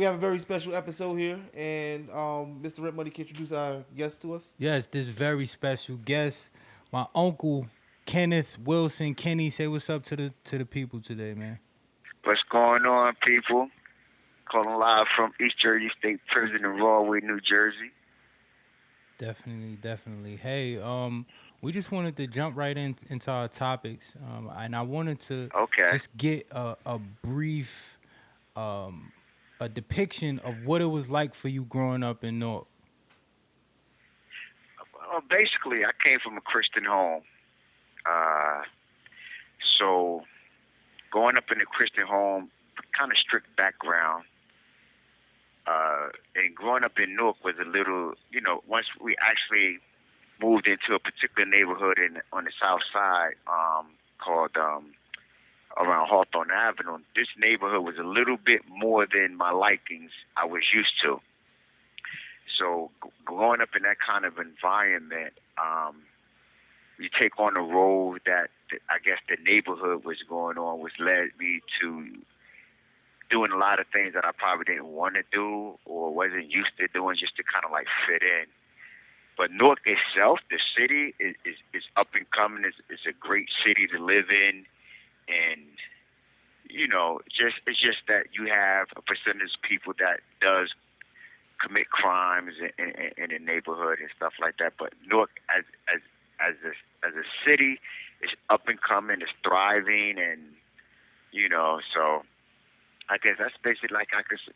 We have a very special episode here, and Mr. Rent Money can introduce our guest to us. Yes, this very special guest, my uncle Kenneth Wilson. Kenny, say what's up to the people today, man. What's going on, people? Calling live from East Jersey State Prison in Rahway, New Jersey. Definitely, definitely. Hey, we just wanted to jump right into our topics, and I wanted to Okay. just get a brief, um, a depiction of what it was like for you growing up in North. Well, basically, I came from a Christian home. Uh, so, growing up in a Christian home, kind of strict background. And growing up in Newark was a little, once we actually moved into a particular neighborhood on the south side called around Hawthorne Avenue, this neighborhood was a little bit more than my likings I was used to. So growing up in that kind of environment, you take on a role that I guess the neighborhood was going on, which led me to doing a lot of things that I probably didn't want to do or wasn't used to doing just to kind of like fit in. But Newark itself, the city, is up and coming. It's a great city to live in. And, it's just that you have a percentage of people that does commit crimes in the neighborhood and stuff like that. But Newark, as a city, is up and coming, it's thriving, and so I guess that's basically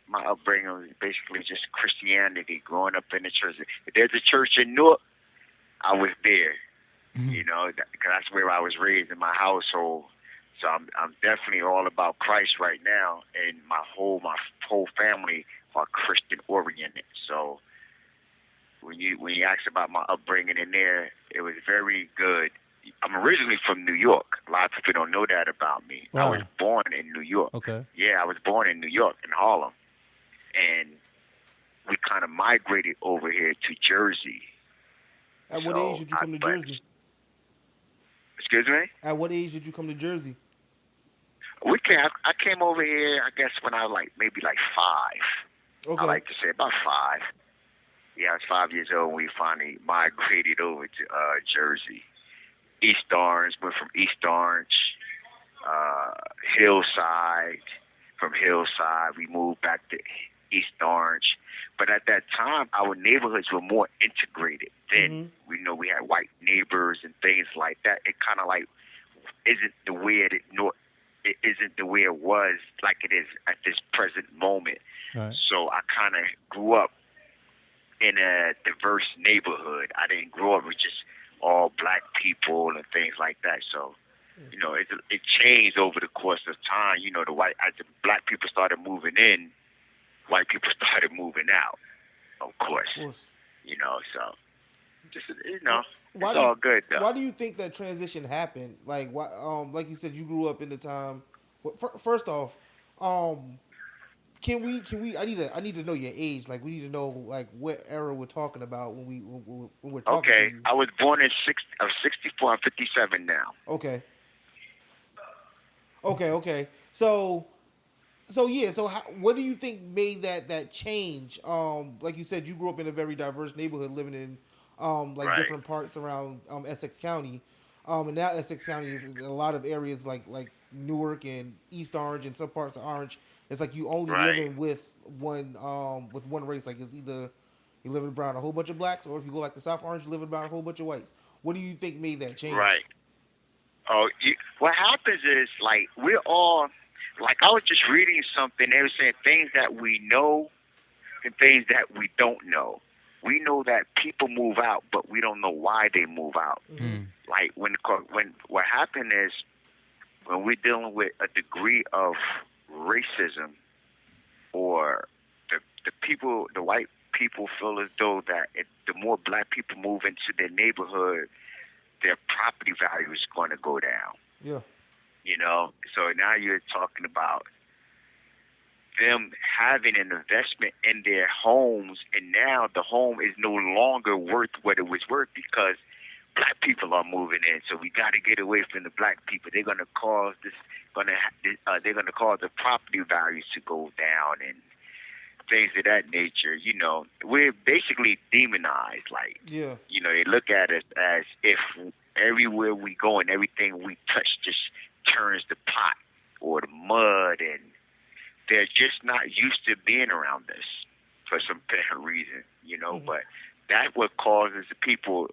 my upbringing was basically just Christianity, growing up in the church. If there's a church in Newark, I was there. Because that's where I was raised in my household. So I'm definitely all about Christ right now, and my whole family are Christian oriented. So when you ask about my upbringing in there, it was very good. I'm originally from New York. A lot of people don't know that about me. I was Wow. born in New York. Okay. Yeah, I was born in New York, in Harlem. And we kind of migrated over here to Jersey. At what age So, did you come to but, Jersey? excuse me? At what age did you come to Jersey? I came over here, I guess, when I was maybe five. I Okay. like to say about five. Yeah, I was 5 years old when we finally migrated over to Jersey. East Orange, went from East Orange, uh, Hillside. From Hillside, we moved back to East Orange. But at that time, our neighborhoods were more integrated. Then Mm-hmm. we had white neighbors and things like that. It kind of isn't the way it isn't the way it was like it is at this present moment. All right. So I kind of grew up in a diverse neighborhood. I didn't grow up with just all black people and things like that. So, it changed over the course of time. As the black people started moving in, white people started moving out. Of course, Of course. So just Wh- it's Why do you, all good though. why do you think that transition happened? Like why? Like you said, you grew up in the time. Well, first off, um, can we? I need to know your age. Like we need to know like what era we're talking about when we're talking to Okay, you. I was born in I'm 64. I'm 57 now. Okay. Okay. So yeah. So what do you think made that change? Like you said, you grew up in a very diverse neighborhood, living in like Right, different parts around Essex County, and now Essex County is in a lot of areas like Newark and East Orange and some parts of Orange. It's like you only right, living with one race. Like it's either you living around a whole bunch of blacks, or if you go like the South Orange, you living around a whole bunch of whites. What do you think made that right. change? What happens is we're all I was just reading something. They were saying things that we know and things that we don't know. We know that people move out, but we don't know why they move out. Mm-hmm. Mm. Like when what happened is when we're dealing with a degree of racism or the white people feel as though that the more black people move into their neighborhood, their property value is going to go down. Yeah. So now you're talking about them having an investment in their homes, and now the home is no longer worth what it was worth because black people are moving in. So we got to get away from the black people. They're going to cause they're going to cause the property values to go down, and things of that nature. We're basically demonized. Like, Yeah. they look at us as if everywhere we go and everything we touch just turns to pot or to mud, and they're just not used to being around us for some apparent reason. But that what causes the people,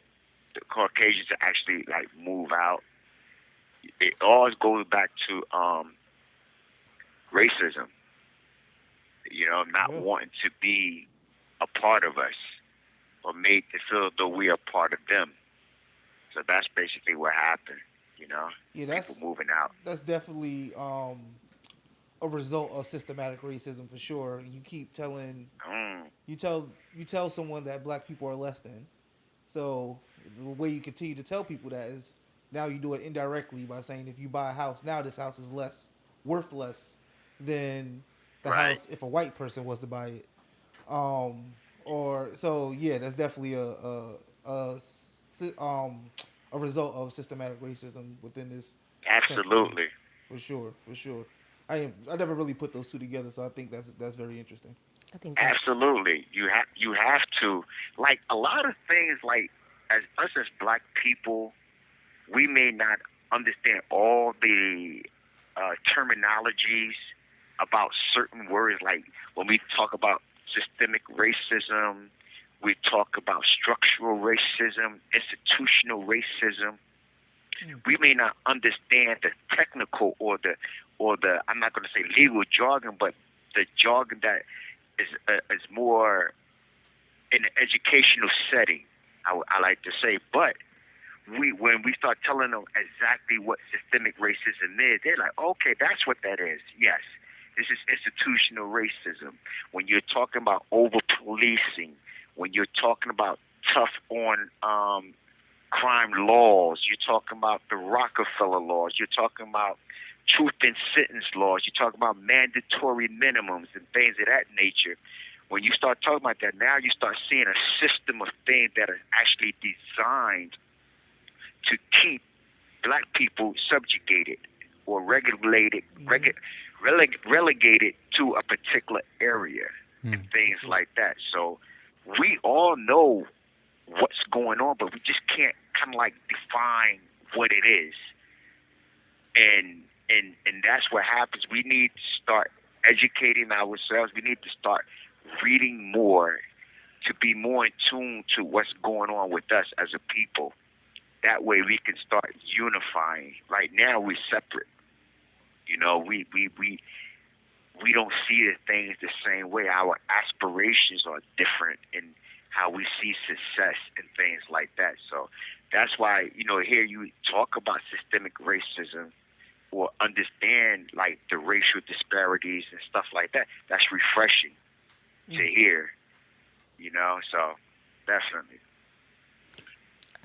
the Caucasians, to actually like move out. It always goes back to racism. Not Yeah. wanting to be a part of us or made to feel though we are part of them. So that's basically what happened. You know, Yeah. People moving out. That's definitely a result of systematic racism for sure. You keep telling Mm, you tell someone that black people are less than. So the way you continue to tell people that is now you do it indirectly by saying if you buy a house now this house is less worth less than the right. house if a white person was to buy it. Um, or so yeah, that's definitely a a result of systematic racism within this country Absolutely. for sure, for sure. I never really put those two together, so I think that's very interesting. I think that's Absolutely. You have to, like, a lot of things, like, as us as black people, we may not understand all the terminologies about certain words. Like when we talk about systemic racism, we talk about structural racism, institutional racism. We may not understand the technical or the I'm not going to say legal jargon, but the jargon that is more in an educational setting. I like to say, but when we start telling them exactly what systemic racism is, they're like, okay, that's what that is. Yes, this is institutional racism. When you're talking about over policing, when you're talking about tough on crime laws, you're talking about the Rockefeller laws, you're talking about truth in sentence laws, you're talking about mandatory minimums and things of that nature. When you start talking about that, now you start seeing a system of things that are actually designed to keep black people subjugated or relegated to a particular area and things Sure. like that. So we all know what's going on, but we just can't kind of like define what it is. And that's what happens. We need to start educating ourselves. We need to start reading more to be more in tune to what's going on with us as a people. That way we can start unifying. Right now we're separate. We don't see the things the same way. Our aspirations are different in how we see success and things like that. So that's why, here you talk about systemic racism or understand like the racial disparities and stuff like that. That's refreshing to hear. So definitely.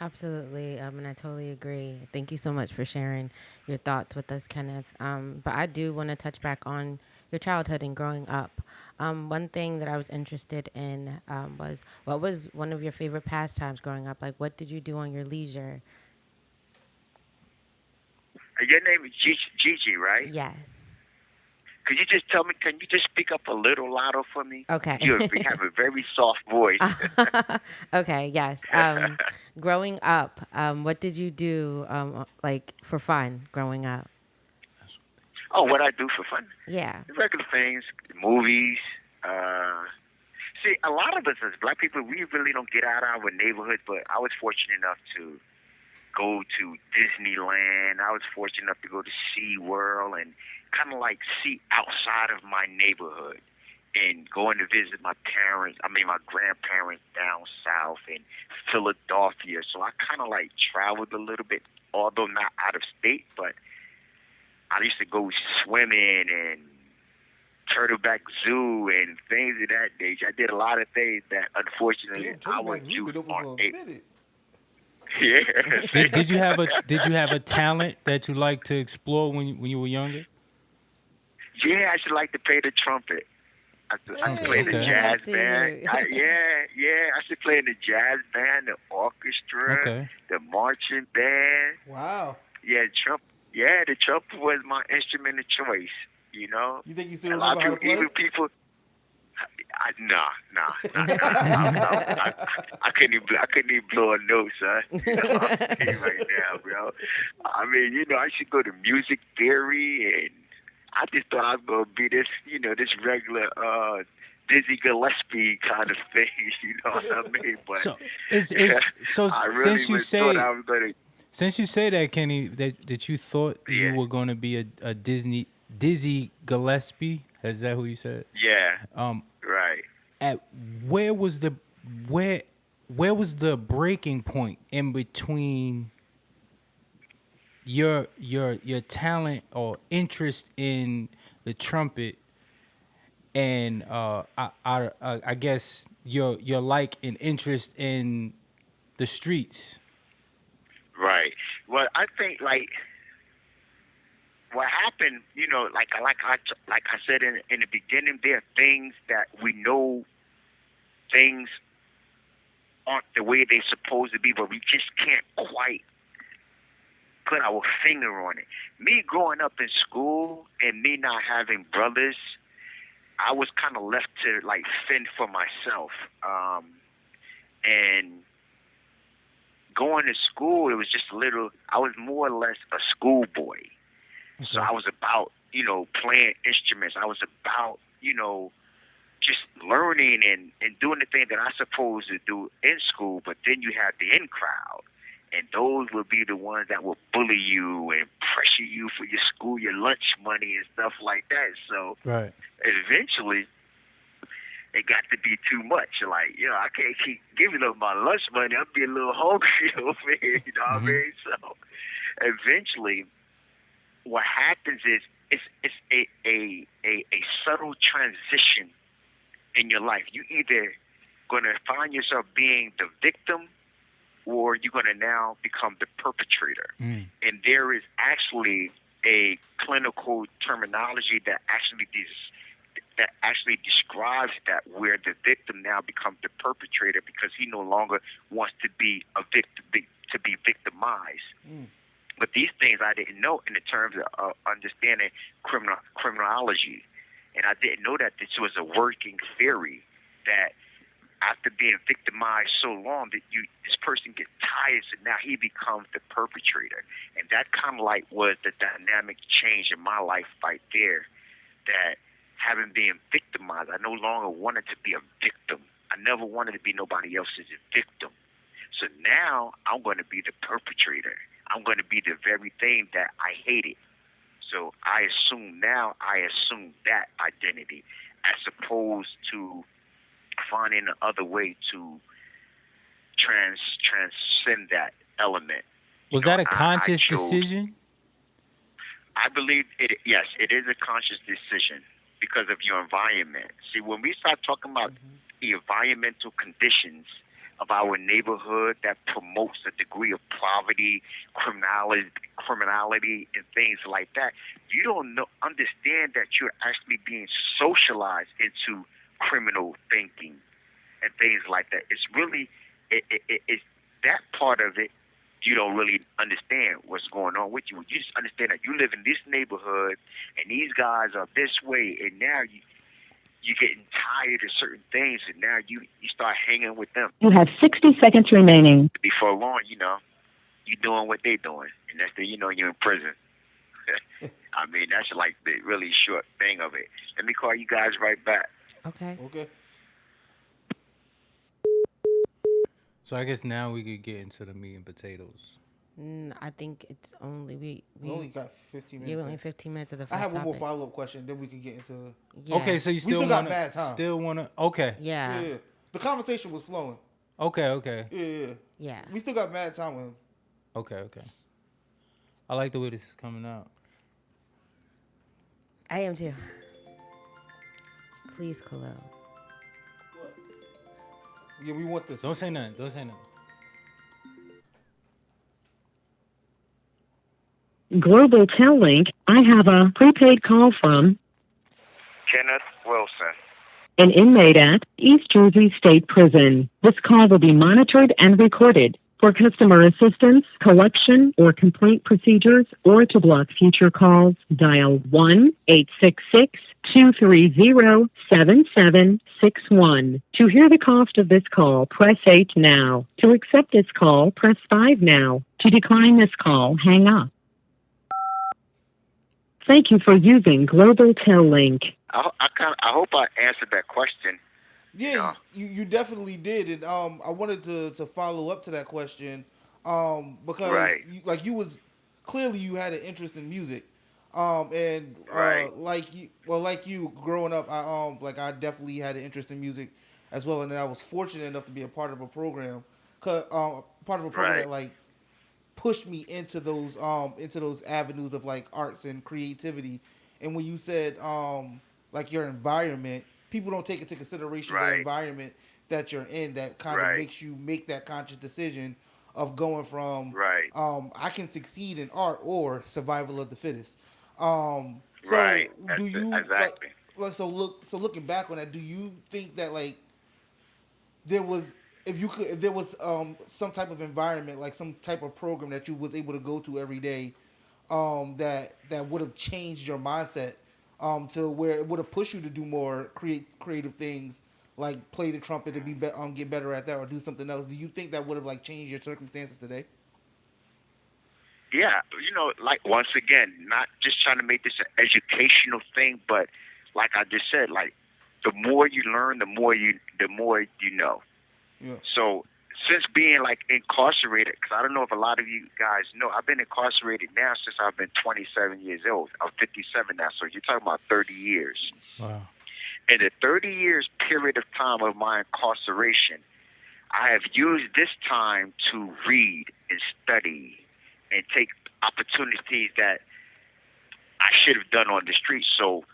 absolutely, and I totally agree. Thank you so much for sharing your thoughts with us, Kenneth. But I do want to touch back on your childhood and growing up. One thing that I was interested in was what was one of your favorite pastimes growing up? Like, what did you do on your leisure? Your name is Gigi, right? Yes. Could you just tell me? Can you just speak up a little louder for me? Okay. You have a very soft voice. Okay, yes. Growing up, what did you do, like for fun growing up? Oh, what I do for fun? Yeah. Regular things, movies. See, a lot of us as black people, we really don't get out of our neighborhood. But I was fortunate enough to go to Disneyland. I was fortunate enough to go to SeaWorld and kind of like see outside of my neighborhood and going to visit my grandparents down south in Philadelphia. So I kind of like traveled a little bit, although not out of state, but I used to go swimming and Turtleback Zoo and things of that nature. I did a lot of things that unfortunately Damn, I Turtleback was Zoo youth been open on for a eight. minute. Yeah. Did you have a talent that you like to explore when you were younger? Yeah, I should like to play the trumpet. I should Trumpet. play in the Okay. I jazz see band. you. Yeah. I should play in the jazz band, the orchestra, Okay. the marching band. Wow. Yeah, Trump. Yeah, the trumpet was my instrument of choice. You know, You think you still a lot of remember how to people, play? even people. I couldn't even blow a note, son. You know what I'm saying right now, bro. I mean, I should go to music theory, and I just thought I was gonna be this, this regular Dizzy Gillespie kind of thing. You know what I mean? But So is so I really since you thought say I was gonna. since you say that, Kenny, that you thought you Yeah, were going to be a Dizzy Gillespie, is that who you said? yeah, Um, right. at where was the where where was the breaking point in between your talent or interest in the trumpet and I guess your like and interest in the streets? Right. Well, I think like what happened, like I said in the beginning, there are things that we know things aren't the way they're supposed to be, but we just can't quite put our finger on it. Me growing up in school and me not having brothers, I was kind of left to like fend for myself. And going to school, it was just a little. I was more or less a schoolboy. Okay. So I was about, playing instruments. I was about, just learning and doing the thing that I supposed to do in school. But then you have the in crowd. And those would be the ones that will bully you and pressure you for your school, your lunch money and stuff like that. So Right. eventually it got to be too much. Like, I can't keep giving up my lunch money. I'll be a little hungry over here, you know what I mean? So eventually what happens is it's a subtle transition in your life. You either gonna find yourself being the victim or you're gonna now become the perpetrator. And there is actually a clinical terminology that actually describes that, where the victim now becomes the perpetrator because he no longer wants to be a victim, to be victimized. But these things I didn't know in the terms of understanding criminology. And I didn't know that this was a working theory, that after being victimized so long that this person gets tired, so now he becomes the perpetrator. And that kind of like was the dynamic change in my life right there, that having been victimized, I no longer wanted to be a victim. I never wanted to be nobody else's victim. So now I'm going to be the perpetrator. I'm going to be the very thing that I hated. So I assume that identity as opposed to finding another way to transcend that element. Was that a conscious decision? I believe yes, it is a conscious decision because of your environment. See, when we start talking about the environmental conditions of our neighborhood that promotes a degree of poverty, criminality, and things like that, you don't understand that you're actually being socialized into criminal thinking and things like that. It's really it's that part of it. You don't really understand what's going on with you. You just understand that you live in this neighborhood and these guys are this way, and now you're getting tired of certain things, and now you start hanging with them. You have 60 seconds remaining. Before long, you're doing what they're doing, and that's you're in prison. I mean, that's like the really short thing of it. Let me call you guys right back. Okay. So I guess now we could get into the meat and potatoes. I think it's only we only got 15 minutes. Yeah, only 15 minutes of the first I have one more topic. follow-up question, then we can get into... Yeah. Okay, so you still got wanna, bad time. still wanna, okay. Yeah. Yeah. The conversation was flowing. Okay. Yeah. We still got bad time with him. Okay. I like the way this is coming out. I am too. Please, Khalil. Yeah, we want this. Don't say nothing. Global Tel Link, I have a prepaid call from Kenneth Wilson. an inmate at East Jersey State Prison. This call will be monitored and recorded. For customer assistance, collection, or complaint procedures, or to block future calls, dial 1-866-230-7761. To hear the cost of this call, press 8 now. To accept this call, press 5 now. To decline this call, hang up. Thank you for using Global Tel Link. I hope I answered that question. Yeah, you definitely did, and I wanted to follow up to that question, because Right. you was clearly you had an interest in music, and Right. like you growing up, I definitely had an interest in music as well, and then I was fortunate enough to be a part of a program, part of a program Right. that pushed me into those avenues of like arts and creativity. And when you said like your environment, people don't take into consideration the Right. environment that you're in that kind of Right. makes you make that conscious decision of going from Right. I can succeed in art or survival of the fittest. Right. So That's do it. you Exactly. so looking back on that, do you think that like there was if there was some type of environment, like some type of program that you was able to go to every day, that would have changed your mindset, to where it would have pushed you to do more creative things, like play the trumpet to get better at that or do something else? Do you think that would have like changed your circumstances today? Yeah. Like once again, not just trying to make this an educational thing, but like I just said, like the more you learn, the more you know. Yeah. So since being like incarcerated, because I don't know if a lot of you guys know, I've been incarcerated now since I've been 27 years old. I'm 57 now, so you're talking about 30 years. Wow. In the 30 years period of time of my incarceration, I have used this time to read and study and take opportunities that I should have done on the street. So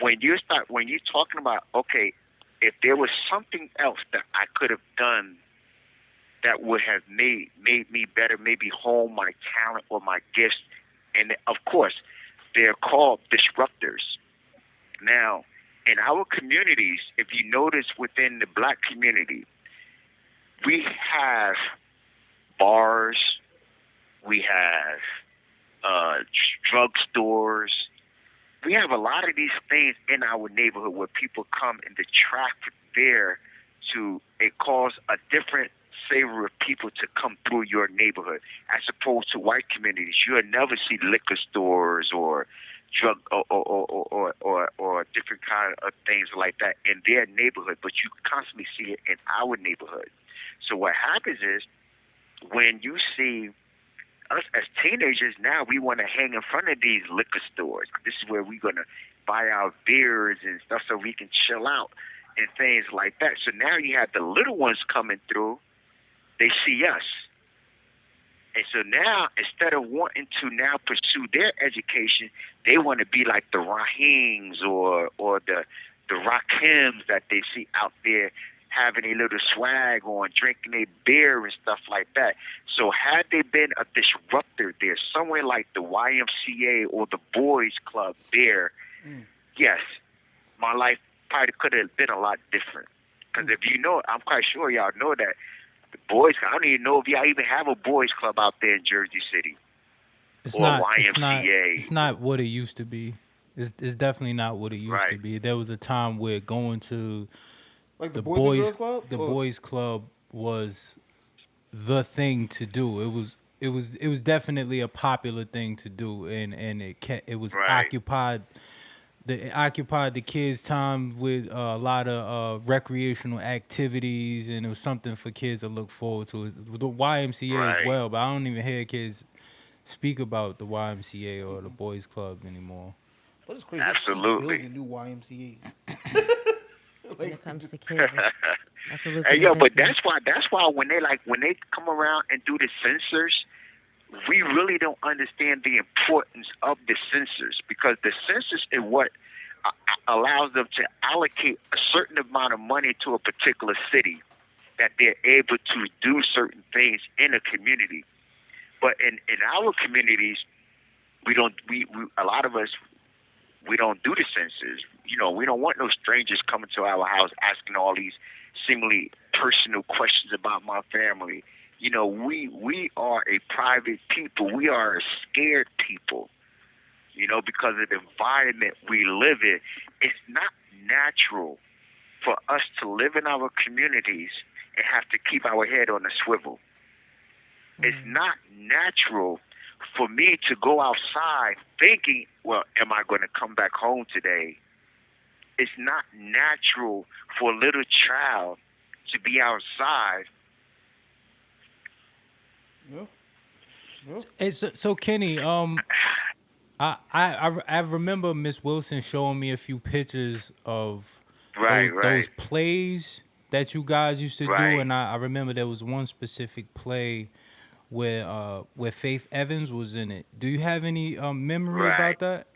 when you're talking about, okay, if there was something else that I could have done that would have made me better, maybe hone my talent or my gifts, and of course, they're called disruptors. Now, in our communities, if you notice within the black community, we have bars, we have drugstores. We have a lot of these things in our neighborhood where people come and the traffic there it cause a different savor of people to come through your neighborhood as opposed to white communities. You'll never see liquor stores or drug or different kind of things like that in their neighborhood, but you constantly see it in our neighborhood. So what happens is when you see us as teenagers now, we want to hang in front of these liquor stores. This is where we're going to buy our beers and stuff so we can chill out and things like that. So now you have the little ones coming through. They see us. And so now, instead of wanting to now pursue their education, they want to be like the Rahims or the Rakims that they see out there having a little swag on, drinking a beer and stuff like that. So had they been a disruptor there, somewhere like the YMCA or the Boys Club there, yes, my life probably could have been a lot different. Because if you know, I'm quite sure y'all know that the Boys, I don't even know if y'all even have a Boys Club out there in Jersey City It's or not. It's not. It's YMCA. not what it used to be. It's definitely not what it used to Right, be. There was a time where going to Like the the Boys and boys Girls Club? the Or boys club was the thing to do. It was definitely a popular thing to do, and it was right, occupied. It occupied the kids' time with a lot of recreational activities, and it was something for kids to look forward to. The YMCA as right. well, but I don't even hear kids speak about the YMCA or the boys' club anymore. but it's crazy. They keep Absolutely. building new YMCA's. When it Like comes to just kids, that's a Hey lucrative yo, but business. that's why when they come around and do the censors, we really don't understand the importance of the censors because the census is what allows them to allocate a certain amount of money to a particular city that they're able to do certain things in a community. But in our communities, we don't. We a lot of us we don't do the census. We don't want no strangers coming to our house asking all these seemingly personal questions about my family we are a private people. We are a scared people, because of the environment we live in. It's not natural for us to live in our communities and have to keep our head on a swivel. It's not natural for me to go outside thinking, well, am I going to come back home today? It's not natural for a little child to be outside. Yeah. Yeah. So Kenny, I remember Miss Wilson showing me a few pictures of Right, those right, plays that you guys used to do, right, and I remember there was one specific play where Faith Evans was in it. Do you have any memory right. about that?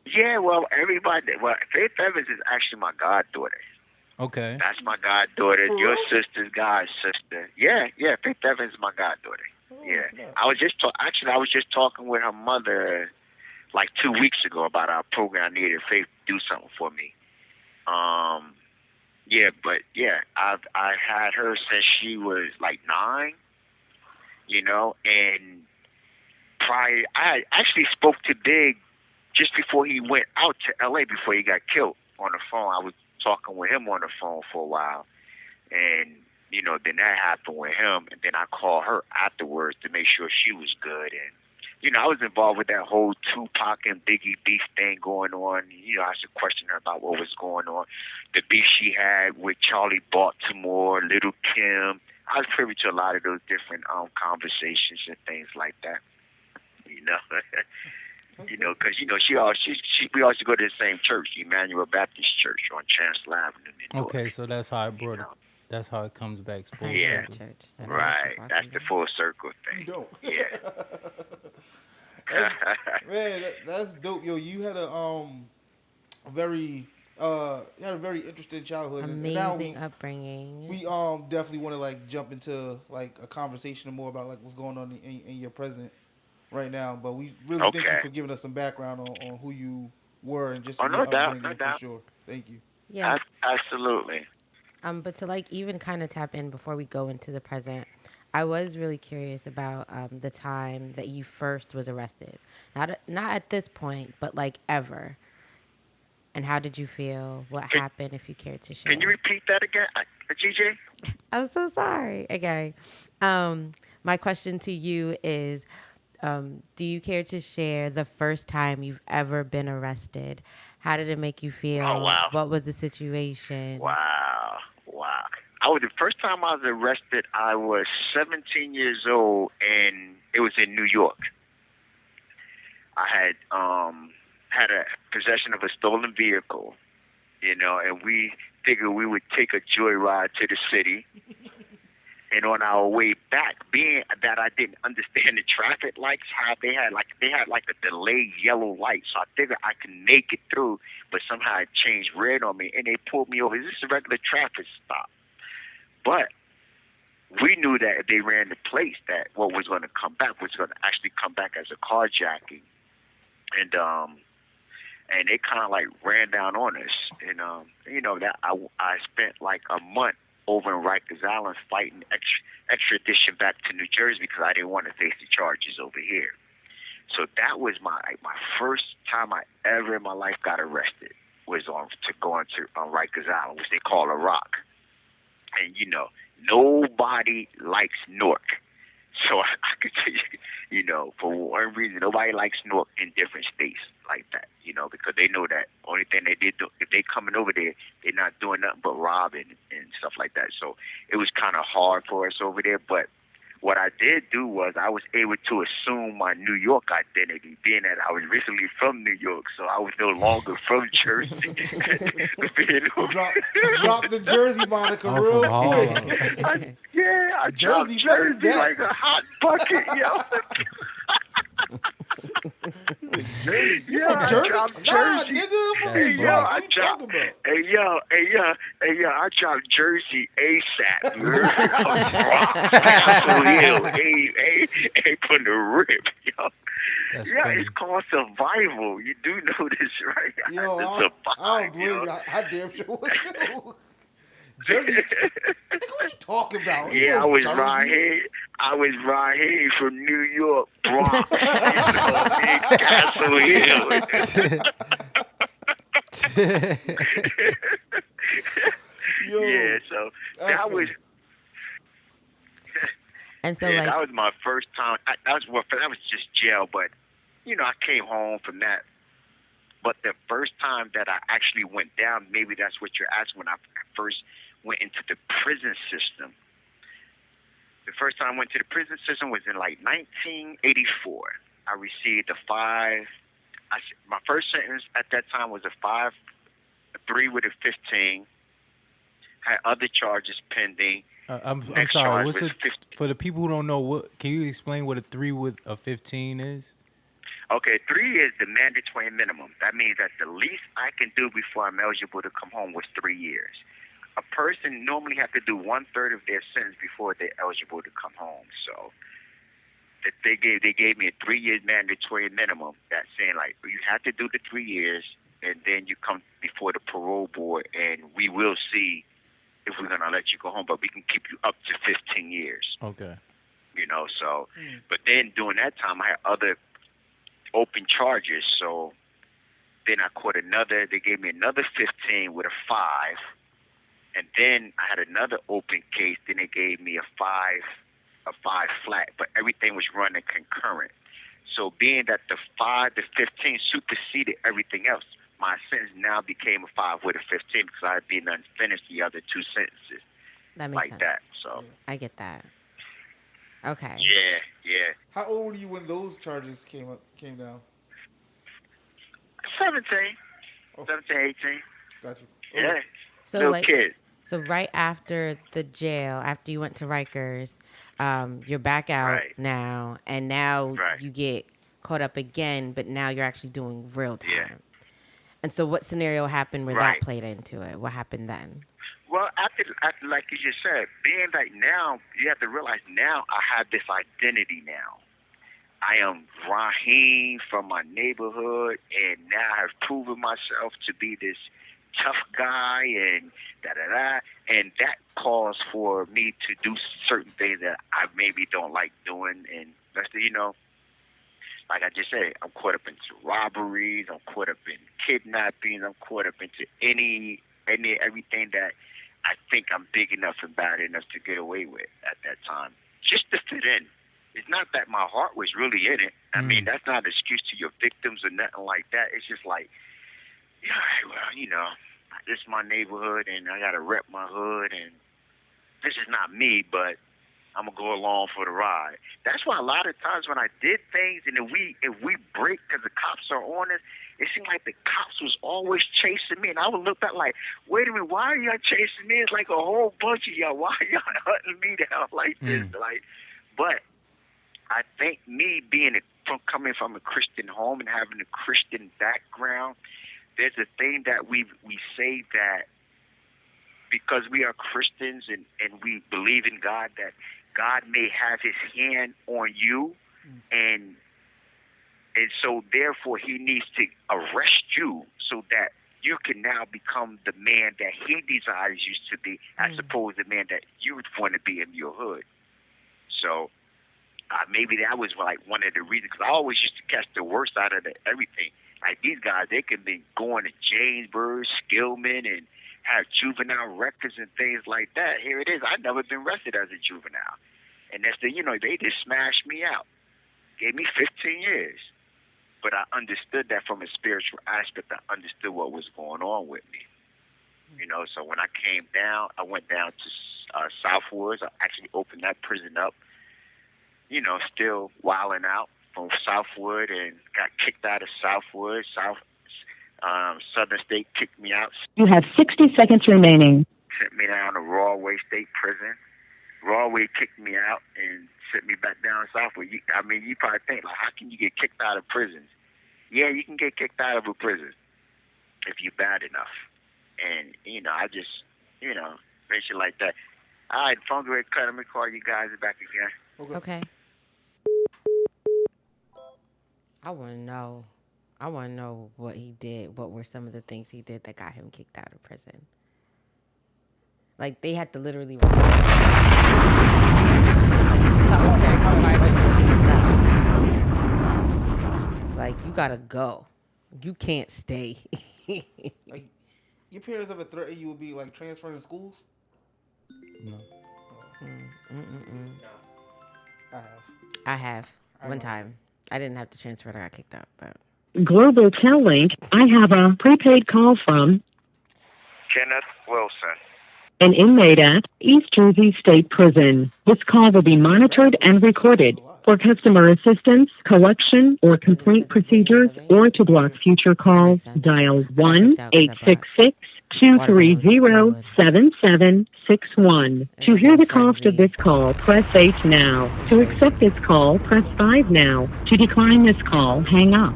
Yeah, well, Faith Evans is actually my goddaughter. Okay. That's my goddaughter. For Your real? sister's God's sister. Yeah, yeah. Faith Evans is my goddaughter. Oh, Yeah. snap. I was just talking with her mother like 2 weeks ago about our program. I needed Faith to do something for me. Yeah, but yeah, I had her since she was like 9. And prior, I actually spoke to Big just before he went out to L.A. before he got killed on the phone. I was talking with him on the phone for a while, and then that happened with him, and then I called her afterwards to make sure she was good, and I was involved with that whole Tupac and Biggie beef thing going on. I should question her about what was going on, the beef she had with Charlie Baltimore, Little Kim. I was privy to a lot of those different conversations and things like that. You know. Because we also go to the same church, Emmanuel Baptist Church on Chancellor Avenue in Newark. Okay, so that's how it You brought it. know, That's how it comes back full yeah, circle. Church. I know what you're right. talking That's the about. full circle You thing. don't. Yeah. That's, man, that's dope. Yo, you had a very you had a very interesting childhood, and now Amazing upbringing. we definitely want to like jump into like a conversation more about like what's going on in your present right now. But we really thank you Okay. for giving us some background on who you were and just Oh, your no doubt, no upbringing for doubt. sure. Thank you. Yeah. Absolutely. But to like even kind of tap in before we go into the present, I was really curious about the time that you first was arrested. Not at this point, but like ever. And how did you feel? What Can, happened? If you cared to can you share. repeat that again, GJ? I'm so sorry. Okay. My question to you is, do you care to share the first time you've ever been arrested? How did it make you Oh, feel? wow. What was the situation? Wow. Wow. The first time I was arrested, I was 17 years old, and it was in New York. I had a possession of a stolen vehicle, and we figured we would take a joyride to the city. And on our way back, being that I didn't understand the traffic lights, how they had like a delayed yellow light, so I figured I could make it through, but somehow it changed red on me, and they pulled me over. This is a regular traffic stop, but we knew that if they ran the place, that what was going to come back was going to actually come back as a carjacking, and they kind of like ran down on us, and that I spent like a month over in Rikers Island fighting extradition back to New Jersey because I didn't want to face the charges over here. So that was my first time I ever in my life got arrested was on Rikers Island, which they call a rock. And nobody likes Newark. So I could tell you, for one reason, nobody likes Newark in different states like that, because they know that only thing they did, if they coming over there, they're not doing nothing but robbing and stuff like that. So it was kind of hard for us over there. But what I did do was I was able to assume my New York identity, being that I was originally from New York, so I was no longer from Jersey. Drop the Jersey moniker I'm real from quick. Harlem. I Jersey, dropped fuck is Jersey that? like a hot bucket, yo. Jersey? You Yeah, from I Jersey? dropped Nah, Jersey. nigga, I'm from That's New funny. York. I What you talking about? I dropped Jersey ASAP. You heard? Castle Hill, hey, from the rip, yo. That's Yeah, funny. it's called survival. You do know this, right? Yo, To I survive, don't blame yo. you. I damn sure would too. Jersey. Like, what you talking about? You Yeah, from Jersey? I was Raheem from New York, Bronx. Me and Castle Hill. Yo, Yeah, so that's that was funny. And so, yeah, like, that was my first time. That was just jail, but I came home from that. But the first time that I actually went down, maybe that's what you're asking. When I first went into the prison system, the first time I went to the prison system was in like 1984. I received a five. My first sentence at that time was a 3 with a 15. Had other charges pending. I'm Next sorry. charge What's was it 15. for the people who don't know? What can you explain what a 3 with a 15 is? Okay, 3 is the mandatory minimum. That means that the least I can do before I'm eligible to come home was 3 years. A person normally have to do 1/3 of their sentence before they're eligible to come home. So that they gave me a 3 years mandatory minimum. That's saying like you have to do the 3 years, and then you come before the parole board, and we will see if we're gonna let you go home, but we can keep you up to 15 years. Okay. So, but then during that time, I had other open charges. So then I caught another. They gave me another 15 with a 5, and then I had another open case. Then they gave me a 5 flat. But everything was running concurrent. So being that the 5 to 15 superseded everything else, my sentence now became a 5 with a 15 because I had been unfinished the other 2 sentences. that makes Like sense. that. So I get that. Okay. yeah. How old were you when those charges came down? 17, Oh, 17, 18. got you. Okay. Yeah. So, Little like, kid. so right after the jail, after you went to Rikers, you're back out Right. now, and now Right. you get caught up again, but now you're actually doing real Yeah. time. And so, what scenario happened where that Right. played into it? What happened then? Well, after like you just said, being like now, you have to realize now I have this identity now. I am Raheem from my neighborhood, and now I've proven myself to be this tough guy, and da da da. And that calls for me to do certain things that I maybe don't like doing, and that's like I just said, I'm caught up into robberies, I'm caught up in kidnappings, I'm caught up into everything that I think I'm big enough and bad enough to get away with at that time, just to fit in. It's not that my heart was really in it. I mean, that's not an excuse to your victims or nothing like that. It's just like, yeah, well, this is my neighborhood, and I gotta rep my hood, and this is not me, but I'm gonna go along for the ride. That's why a lot of times when I did things, and if we break because the cops are on us, it seemed like the cops was always chasing me, and I would look back like, wait a minute, why are y'all chasing me? It's like a whole bunch of y'all. Why are y'all hunting me down like this? Like, but I think me coming from a Christian home and having a Christian background, there's a thing that we say that because we are Christians and we believe in God, that God may have his hand on you, and so therefore he needs to arrest you so that you can now become the man that he desires you to be, as opposed to the man that you would want to be in your hood. So maybe that was like one of the reasons, because I always used to catch the worst out of everything. Like these guys, they could be going to Jamesburg, Skillman, and have juvenile records and things like that. Here it is. I've never been arrested as a juvenile. And that's they just smashed me out. Gave me 15 years. But I understood that from a spiritual aspect. I understood what was going on with me. So when I came down, I went down to Southwoods. I actually opened that prison up, still wilding out from Southwood, and got kicked out of Southwood. Southern State kicked me out. You have 60 seconds remaining. Sent me down to Rawway State Prison. Rawway kicked me out and sent me back down Southwood. You probably think, like, how can you get kicked out of prisons? Yeah, you can get kicked out of a prison if you're bad enough. And, I just, mention like that. All right, phone great cut. Let me call you guys back again. Okay. I want to know. I want to know what he did. What were some of the things he did that got him kicked out of prison? Like they had to literally remove him. Like solitary confinement wasn't enough. Like you gotta go. You can't stay. Like, your parents ever threaten you would be like transferring to schools? No. I have. I have I one know. time. I didn't have to transfer. I got kicked out, but Global Tel Link, I have a prepaid call from Kenneth Wilson. an inmate at East Jersey State Prison. This call will be monitored and recorded. For customer assistance, collection, or complaint does it bring you procedures, living? or to block future calls, sense. dial I got kicked out 'cause I brought 1-866-230-7761. It was To a hear whole the cost of frenzy. this call, press 8 now. It was To accept crazy. this call, press 5 now. To decline this call, hang up.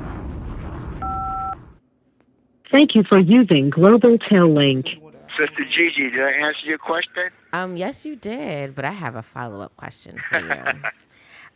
Thank you for using Global Tel Link. Said you wanted to ask Sister Gigi, did I answer your question? Yes, you did, but I have a follow-up question for you.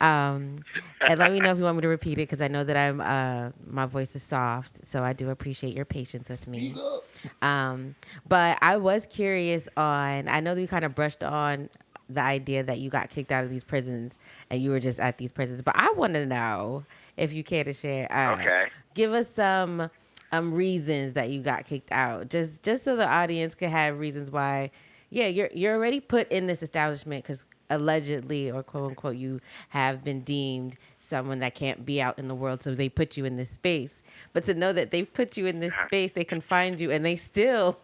And let me know if you want me to repeat it because I know that my voice is soft, so I do appreciate your patience with me. Speak up. But I was curious on. I know that we kind of brushed on the idea that you got kicked out of these prisons and you were just at these prisons, but I want to know if you care to share. Okay. Give us some reasons that you got kicked out, just so the audience could have reasons why. Yeah, you're already put in this establishment because allegedly or quote unquote you have been deemed someone that can't be out in the world, so they put you in this space. But to know that they've put you in this space, they confined you, and they still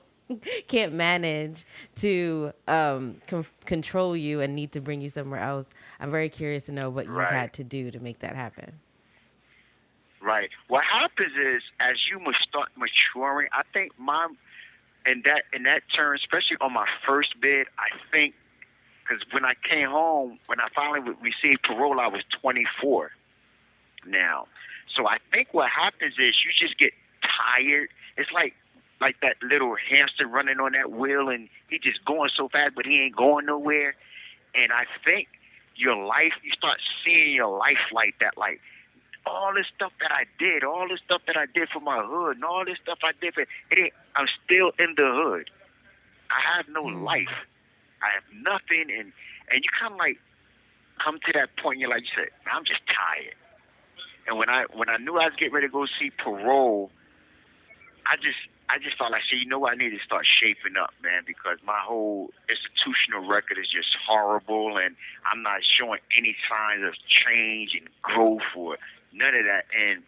can't manage to control you and need to bring you somewhere else. I'm very curious to know what you've Right. had to do to make that happen. Right. What happens is, as you must start maturing, I think in that term, especially on my first bid, I think, because when I came home, when I finally received parole, I was 24 now. So I think what happens is you just get tired. It's like that little hamster running on that wheel, and he just going so fast, but he ain't going nowhere. And I think your life, you start seeing your life like that, like, all this stuff that I did for my hood, and all this stuff I did I'm still in the hood. I have no life. I have nothing, and you kind of like come to that point. You're like, you said, I'm just tired. And when I knew I was getting ready to go see parole, I just felt like, you know what, I need to start shaping up, man, because my whole institutional record is just horrible, and I'm not showing any signs of change and growth or none of that. And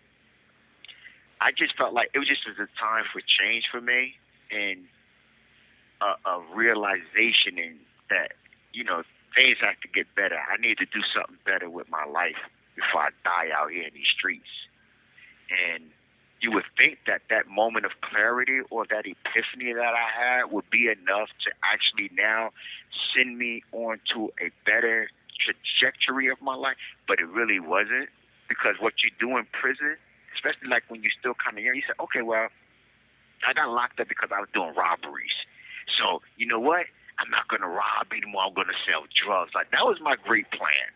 I just felt like it was just a time for change for me, and a realization in that, things have to get better. I need to do something better with my life before I die out here in these streets. And you would think that moment of clarity or that epiphany that I had would be enough to actually now send me on to a better trajectory of my life, but it really wasn't, because what you do in prison, especially like when you're still kind of young, you say, okay, well, I got locked up because I was doing robberies. So, you know what? I'm not going to rob anymore. I'm going to sell drugs. Like, that was my great plan.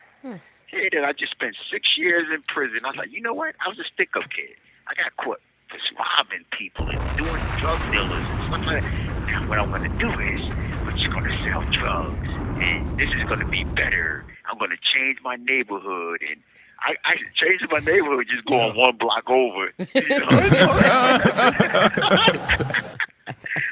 Hey, then I just spent 6 years in prison. I was like, you know what? I was a stick-up kid. I got caught just robbing people and doing drug dealers and stuff like that. Now, what I'm going to do is we're just going to sell drugs, and this is going to be better. I'm going to change my neighborhood, and I changed my neighborhood just going one block over.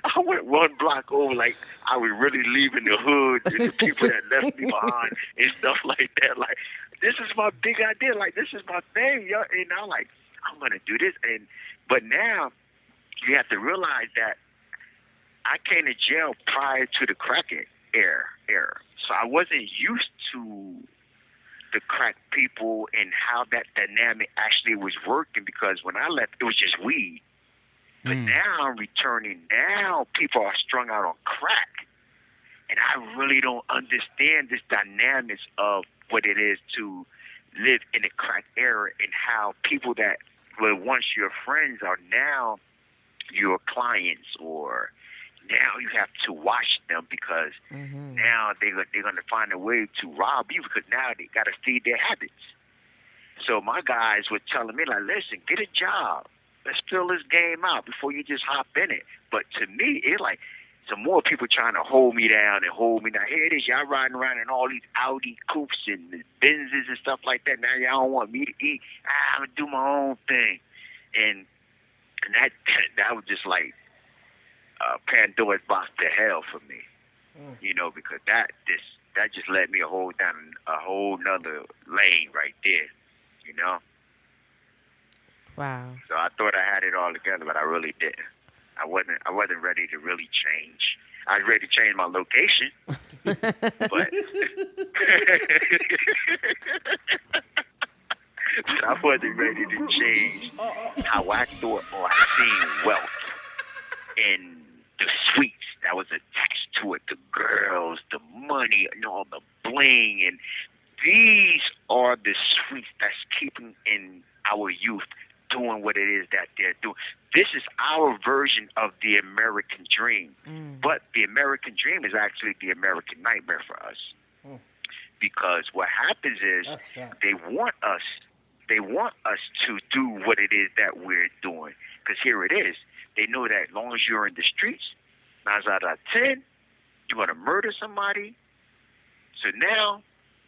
I went one block over, like I was really leaving the hood and the people that left me behind and stuff like that. Like, this is my big idea. Like, this is my thing, yo. And I'm like, I'm gonna do this. But now you have to realize that I came to jail prior to the crack era, so I wasn't used to the crack people and how that dynamic actually was working, because when I left, it was just weed. But now I'm returning. Now people are strung out on crack. And I really don't understand this dynamics of what it is to live in the crack era, and how people that were once your friends are now your clients, or now you have to watch them, because now they're going to find a way to rob you, because now they got to feed their habits. So my guys were telling me, like, listen, get a job. Let's fill this game out before you just hop in it. But to me, it's like, some more people trying to hold me down and hold me down. Here it is, y'all riding around in all these Audi coupes and Benzes and stuff like that. Now y'all don't want me to eat. I'm gonna do my own thing, and that that was just like Pandora's box to hell for me, because that just led me down a whole nother lane right there, Wow. So I thought I had it all together, but I really didn't. I wasn't ready to really change. I was ready to change my location, but but I wasn't ready to change how I thought or I seen wealth and the sweets that was attached to it, the girls, the money, and all the bling, and these are the sweets that's keeping in our youth doing what it is that they're doing. This is our version of the American dream. But the American dream is actually the American nightmare for us. Because what happens is they want us to do what it is that we're doing. Because here it is. They know that as long as you're in the streets, 9 out of 10, you're going to murder somebody. So now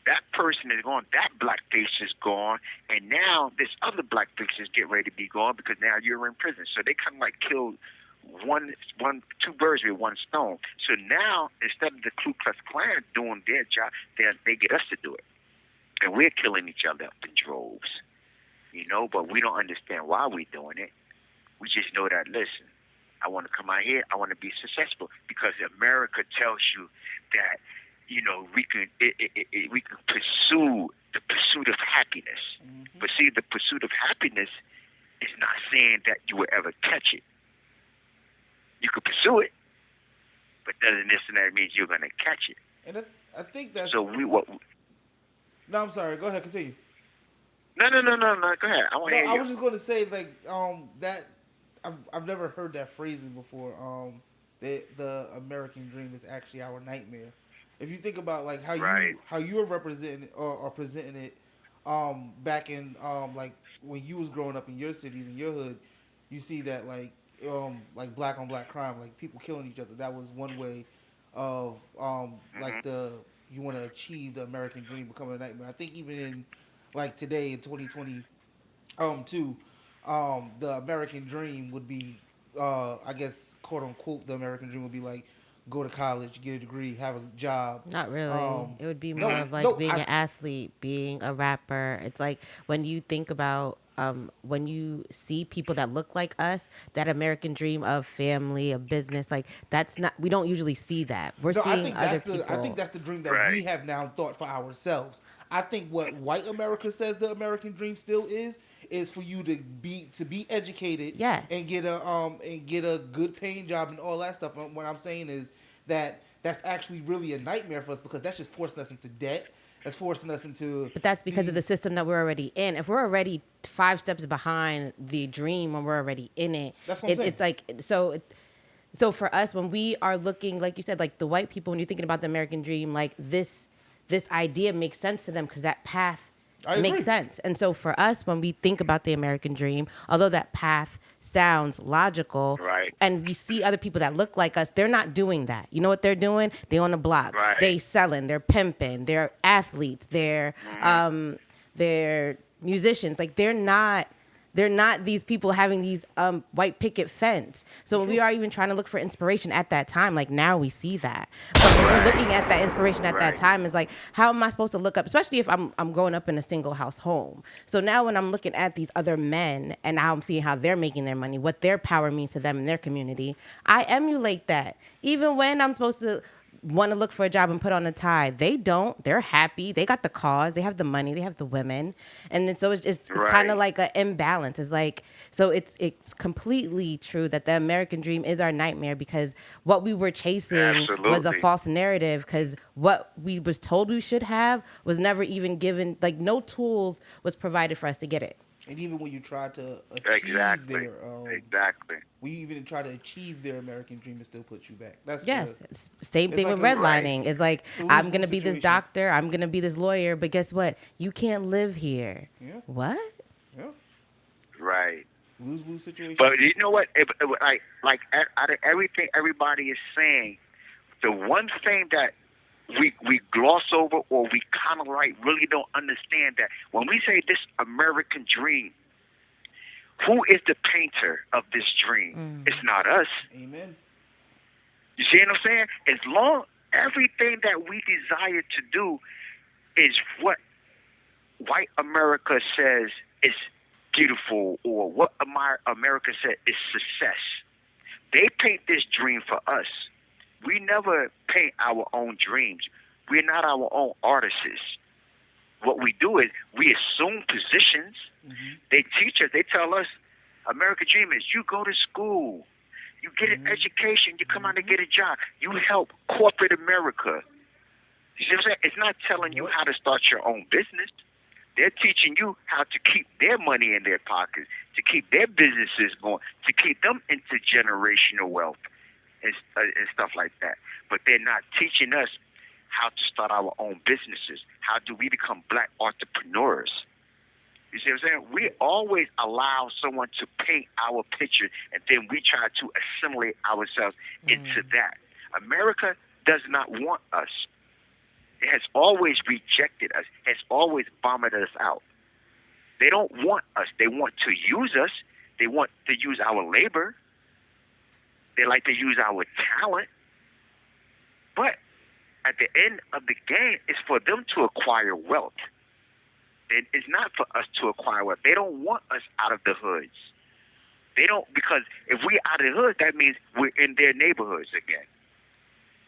that person is gone, that black face is gone, and now this other black face is getting ready to be gone because now you're in prison. So they kind of like killed two birds with one stone. So now instead of the Ku Klux Klan doing their job, they get us to do it, and we're killing each other up in droves, But we don't understand why we're doing it. We just know that, listen, I want to come out here, I want to be successful because America tells you that, we can pursue the pursuit of happiness. But see, the pursuit of happiness is not saying that you will ever catch it. You could pursue it, but doesn't necessarily mean you're going to catch it. And I think that's... So No, I'm sorry. Go ahead. Continue. No. Go ahead. I want to hear you. I was just going to say, that I've never heard that phrasing before. The American dream is actually our nightmare. If you think about how you were representing or presenting it, back in when you was growing up in your cities in your hood, you see that black on black crime, people killing each other. That was one way of you want to achieve the American dream becoming a nightmare. I think even in today in 2020, the American dream would be, I guess, quote unquote, the American dream would be go to college, get a degree, have a job. Not really. It would be more of being an athlete, being a rapper. It's like when you think about when you see people that look like us, that American dream of family, of business, that's not. We don't usually see that. We're seeing other people. I think that's the dream that we have now thought for ourselves. I think what white America says the American dream still is for you to be educated, yes, and get a good paying job and all that stuff. And what I'm saying is that's actually really a nightmare for us because that's just forcing us into debt. That's forcing us into... But that's because of the system that we're already in. If we're already 5 steps behind the dream when we're already in it, that's what I'm saying. So for us, when we are looking, like you said, the white people, when you're thinking about the American dream, this idea makes sense to them because that path makes sense. And so for us, when we think about the American dream, although that path sounds logical, and we see other people that look like us, they're not doing that. You know what they're doing? They on the block. They selling. They're pimping. They're athletes. They're musicians. They're not these people having these white picket fence. So when we are even trying to look for inspiration at that time, now we see that. But when we're looking at that inspiration at that time, is how am I supposed to look up, especially if I'm growing up in a single house home. So now when I'm looking at these other men and now I'm seeing how they're making their money, what their power means to them in their community, I emulate that. Even when I'm supposed to want to look for a job and put on a tie. They don't. They're happy. They got the cause. They have the money. They have the women. And then so it's kind of like an imbalance. It's completely true that the American dream is our nightmare because what we were chasing was a false narrative because what we was told we should have was never even given, no tools was provided for us to get it. And even when you try to achieve when you even try to achieve their American dream, it still puts you back. Same thing with redlining. It's I'm gonna be this doctor, I'm gonna be this lawyer, but guess what? You can't live here. Yeah. What? Yeah. Right. Lose-lose situation. But you know what? Like out of everything everybody is saying, the one thing that we gloss over or we kind of like really don't understand that when we say this American dream, who is the painter of this dream? It's not us. Amen. You see what I'm saying? As long everything that we desire to do is what white America says is beautiful or what America said is success. They paint this dream for us. We never paint our own dreams. We're not our own artists. What we do is we assume positions. They teach us. They tell us, American dream is you go to school, you get an education, you come out and get a job, you help corporate America. You see what I'm saying? It's not telling you how to start your own business. They're teaching you how to keep their money in their pockets, to keep their businesses going, to keep them into generational wealth and stuff like that. But they're not teaching us how to start our own businesses. How do we become black entrepreneurs? You see what I'm saying? We always allow someone to paint our picture, and then we try to assimilate ourselves into that. America does not want us. It has always rejected us, has always bombed us out. They don't want us. They want to use us. They want to use our labor. They like to use our talent. But at the end of the game, it's for them to acquire wealth. It's not for us to acquire wealth. They don't want us out of the hoods. They don't, because if we're out of the hoods, that means we're in their neighborhoods again.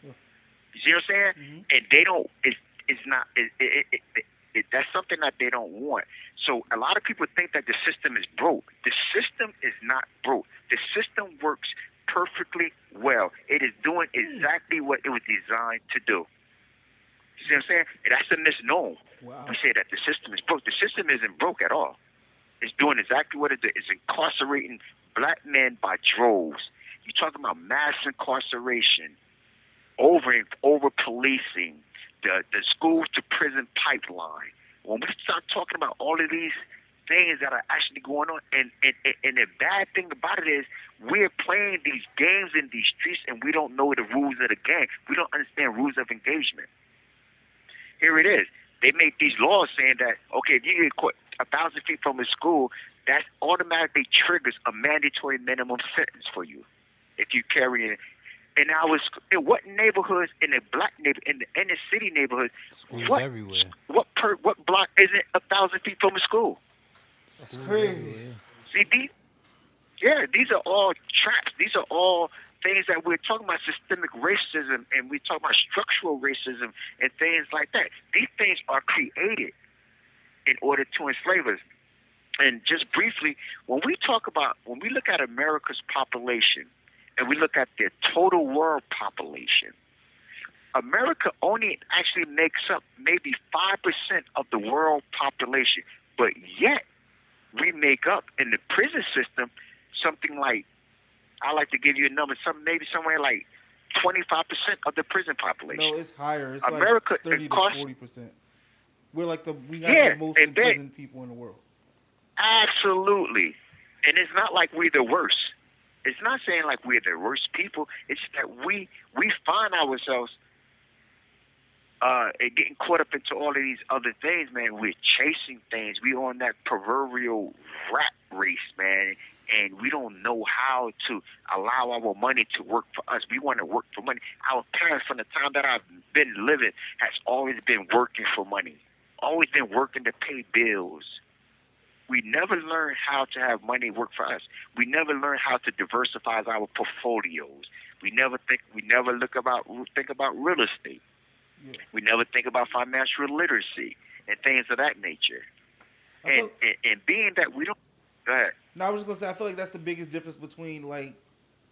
You see what I'm saying? And they don't. It's not. That's something that they don't want. So a lot of people think that the system is broke. The system is not broke. The system works perfectly well. It is doing exactly what it was designed to do. You see what I'm saying? And that's a misnomer. Wow. We say that the system is broke. The system isn't broke at all. It's doing exactly what it is. It's incarcerating black men by droves. You're talking about mass incarceration, over policing, the school to prison pipeline. When we start talking about all of these things that are actually going on, and the bad thing about it is we're playing these games in these streets and we don't know the rules of the game. We don't understand rules of engagement. Here it is. They make these laws saying that, okay, if you get caught 1,000 feet from a school, that automatically triggers a mandatory minimum sentence for you if you carry it. And in what neighborhoods in the black neighborhood, in the inner city neighborhoods, Schools what everywhere. what block isn't 1,000 feet from a school? That's crazy. See, these are all traps. These are all things that we're talking about, systemic racism, and we talk about structural racism and things like that. These things are created in order to enslave us. And just briefly, when we look at America's population and we look at the total world population, America only actually makes up maybe 5% of the world population, but yet we make up in the prison system something like, I like to give you a number, maybe somewhere like 25% of the prison population. No, it's higher. It's America, like 30 to 40%. We have the most and imprisoned people in the world. Absolutely. And it's not like we're the worst. It's not saying like we're the worst people. It's that we find ourselves getting caught up into all of these other things, man. We're chasing things. We're on that proverbial rat race, man. And we don't know how to allow our money to work for us. We want to work for money. Our parents, from the time that I've been living, has always been working for money, always been working to pay bills. We never learned how to have money work for us. We never learned how to diversify our portfolios. We never think about real estate. Yeah. We never think about financial literacy and things of that nature. And being that we don't. Go ahead. No, I was just gonna say I feel like that's the biggest difference between like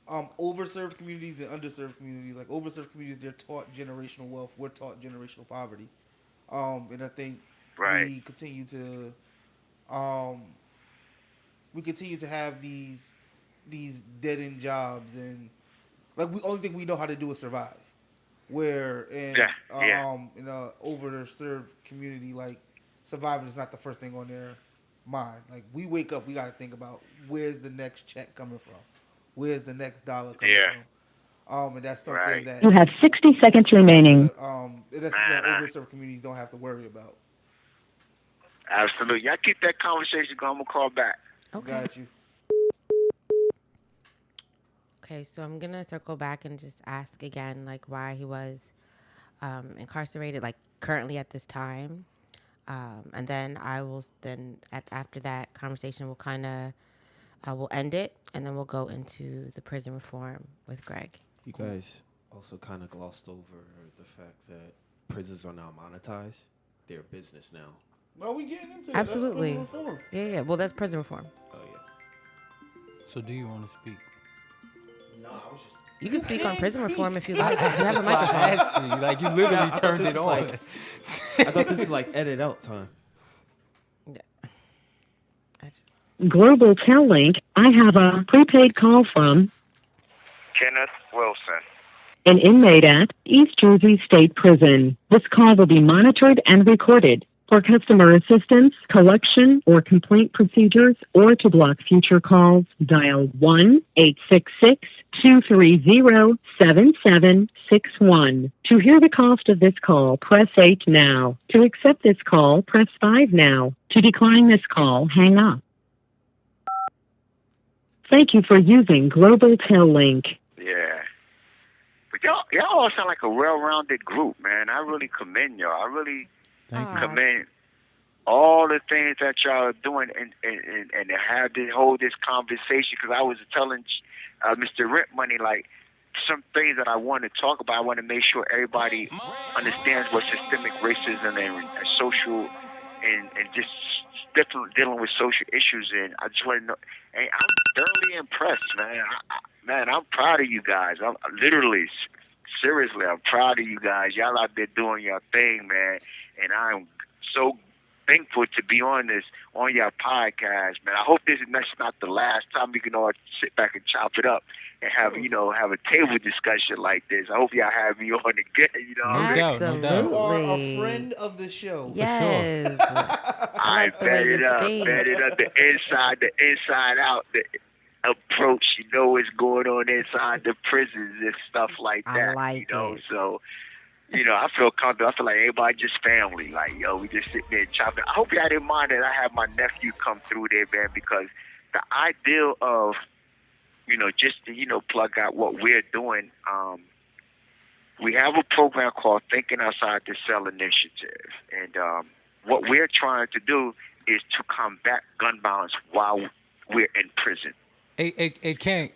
overserved communities and underserved communities. Like overserved communities, they're taught generational wealth. We're taught generational poverty. And I think we continue to have these dead end jobs, and like we only thing we know how to do is survive. Where in a overserved community, like surviving is not the first thing on mind. Like we wake up, we got to think about where's the next check coming from, where's the next dollar coming Yeah. from. And that's something Right. that You have 60 seconds remaining. that's something Man, that overserved communities don't have to worry about. absolutely. Y'all keep that conversation going. I'm gonna call back. Okay. Got you. Okay, so I'm gonna circle back and just ask again, like why he was incarcerated, like currently at this time, and then I will after that conversation we'll kind of we'll end it, and then we'll go into the prison reform with Greg. You guys also kind of glossed over the fact that prisons are now monetized. They're a business now. No, we getting into it. Absolutely. That's prison reform. Yeah. Well, that's prison reform. Oh, yeah. So do you want to speak? No, I was just... You can speak on prison speak. reform if you like. You have a That's why I microphone. asked you. Like you literally I thought turned this it was on. like- I thought this was like edit out time. Global Tel Link, I have a prepaid call from Kenneth Wilson. an inmate at East Jersey State Prison. This call will be monitored and recorded. For customer assistance, collection, or complaint procedures, or to block future calls, dial 1-866-230-7761. To hear the cost of this call, press 8 now. To accept this call, press 5 now. To decline this call, hang up. Thank you for using Global Tel Link. Yeah. But y'all all sound like a well-rounded group, man. I really commend y'all. I really Thank you. commend all the things that y'all are doing and to have to hold this conversation, because I was telling Mr. Rent Money, like, some things that I want to talk about. I want to make sure everybody understands what systemic racism and social and just dealing with social issues. And I just want to know, and I'm thoroughly impressed, man. Man, I'm proud of you guys. I'm literally, seriously, I'm proud of you guys. Y'all out there doing your thing, man. And I'm so thankful to be on your podcast, man. I hope this is not the last time we can all sit back and chop it up and have a table discussion like this. I hope y'all have me on again. You know what I No mean? doubt, no doubt. You are a Absolutely. friend of the show. Yes. I like the way bet you it up. think. Bet it up. The inside out, the approach. You know what's going on inside the prisons and stuff like I that. like you know, it. so I feel comfortable. I feel like everybody just family. Like, we just sitting there chopping. I hope y'all didn't mind that I have my nephew come through there, man, because the ideal of just to plug out what we're doing. We have a program called Thinking Outside the Cell Initiative, and what we're trying to do is to combat gun violence while we're in prison. Hey, Cam,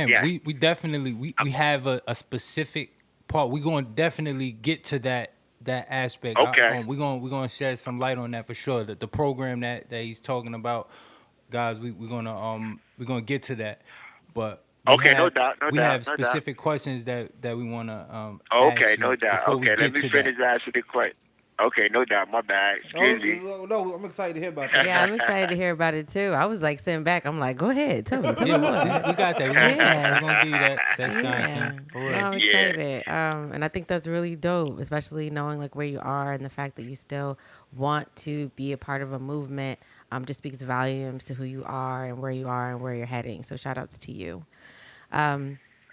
Yeah. we definitely we have a specific part. We're gonna definitely get to that aspect. Okay. We're gonna shed some light on that for sure. The program that he's talking about, guys, we're gonna get to that. But No doubt. we have specific questions that we wanna Okay, ask you no doubt. before we Okay, get let me to finish that. asking the question. Okay, no doubt. My bad. Excuse me. No, I'm excited to hear about that. Yeah, I'm excited to hear about it too. I was like sitting back. I'm like, go ahead, tell me Yeah, more. we got that. We're gonna give you that shine, Yeah, Cam, for no, real. I'm Yeah. excited. And I think that's really dope, especially knowing like where you are and the fact that you still want to be a part of a movement. Just speaks volumes to who you are and where you're heading. So shout outs to you.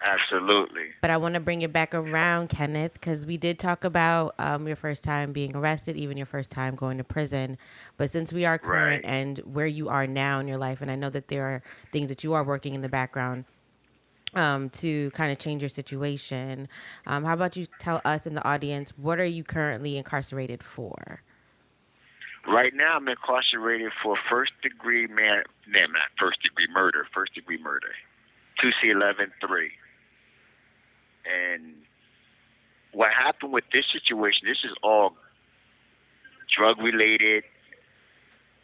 Absolutely. But I want to bring it back around, Kenneth, because we did talk about your first time being arrested, even your first time going to prison. But since we are current Right. and where you are now in your life, and I know that there are things that you are working in the background to kind of change your situation, how about you tell us in the audience, what are you currently incarcerated for? Right now, I'm incarcerated for first degree murder. 2C 11-3. And what happened with this situation, this is all drug related.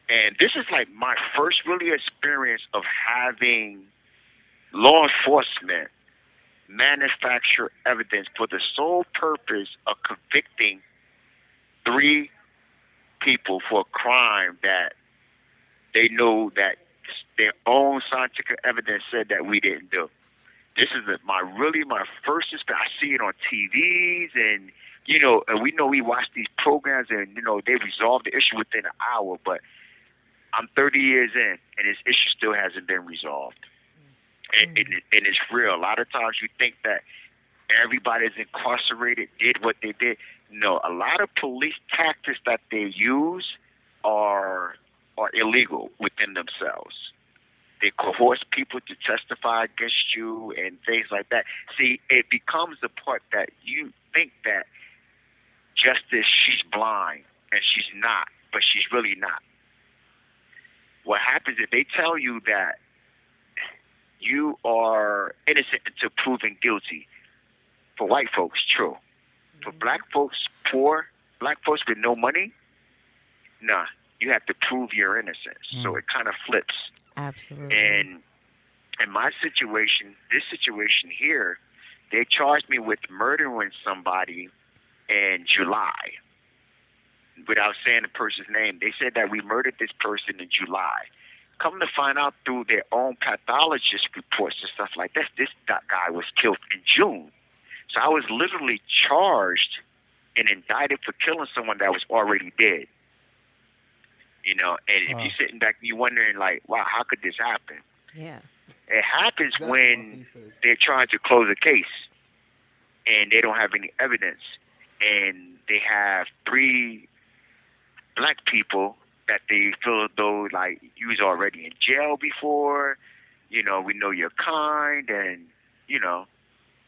And this is like my first really experience of having law enforcement manufacture evidence for the sole purpose of convicting 3 people for a crime that they know that their own scientific evidence said that we didn't do. This is my first experience. I see it on TVs, and and we know we watch these programs, and they resolve the issue within an hour. But I'm 30 years in, and this issue still hasn't been resolved. And it's real. A lot of times you think that everybody that's incarcerated did what they did. No, a lot of police tactics that they use are illegal within themselves. They coerce people to testify against you and things like that. See, it becomes the part that you think that justice, she's blind, and she's not, but she's really not. What happens is they tell you that you are innocent until proven guilty. For white folks, true. For black folks, poor black folks with no money, nah, you have to prove your innocence. So it kind of flips. Absolutely. And in my situation, this situation here, they charged me with murdering somebody in July. Without saying the person's name, they said that we murdered this person in July. Come to find out through their own pathologist reports and stuff like this, this guy was killed in June. So I was literally charged and indicted for killing someone that was already dead. You know, and if you're sitting back and you're wondering, like, wow, how could this happen? Yeah. It happens when they're trying to close a case and they don't have any evidence, and they have 3 black people that they feel as though, like, you was already in jail before, you know, we know you're kind, and, you know,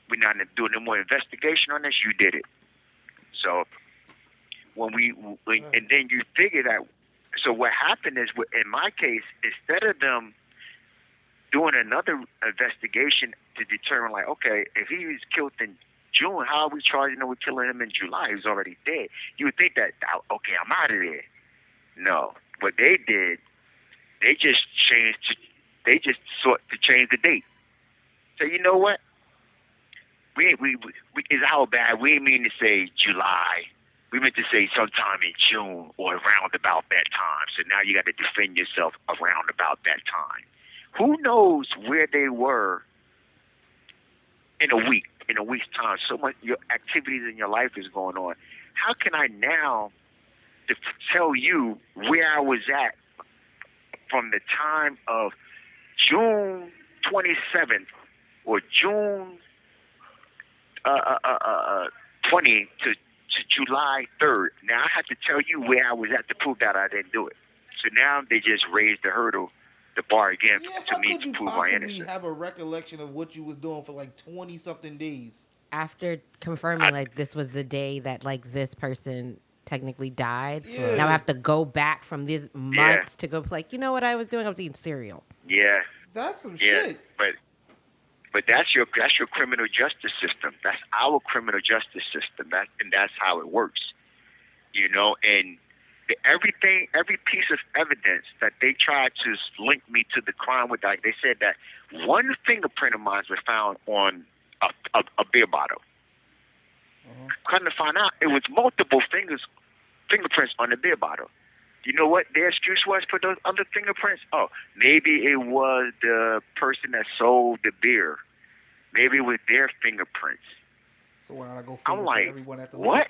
we're not doing no more investigation on this, you did it. So and then you figure that, so what happened is, in my case, instead of them doing another investigation to determine, like, okay, if he was killed in June, how are we charging him with killing him in July? He was already dead. You would think that, okay, I'm out of there. No. What they did, they just sought to change the date. So you know what? We is our bad. We didn't mean to say July. We meant to say sometime in June or around about that time. So now you got to defend yourself around about that time. Who knows where they were in a week's time? So much your activities in your life is going on. How can I now tell you where I was at from the time of June 27th or June 20 to July 3rd? Now I have to tell you where I was at to prove that I didn't do it. So now they just raised the hurdle, the bar again, to me to prove my innocence. Have a recollection of what you was doing for like 20 something days after confirming like this was the day that like this person technically died? Yeah. Now I have to go back from these months to go like, you know what I was doing? I was eating cereal. Yeah. That's some shit. But that's your criminal justice system. That's our criminal justice system. And that's how it works. You know, and every piece of evidence that they tried to link me to the crime with, like they said that one fingerprint of mine was found on a beer bottle. Come to find out, it was multiple fingerprints on the beer bottle. You know what their excuse was for those other fingerprints? Oh, maybe it was the person that sold the beer. Maybe it was their fingerprints. So when I go I'm like, everyone at the what?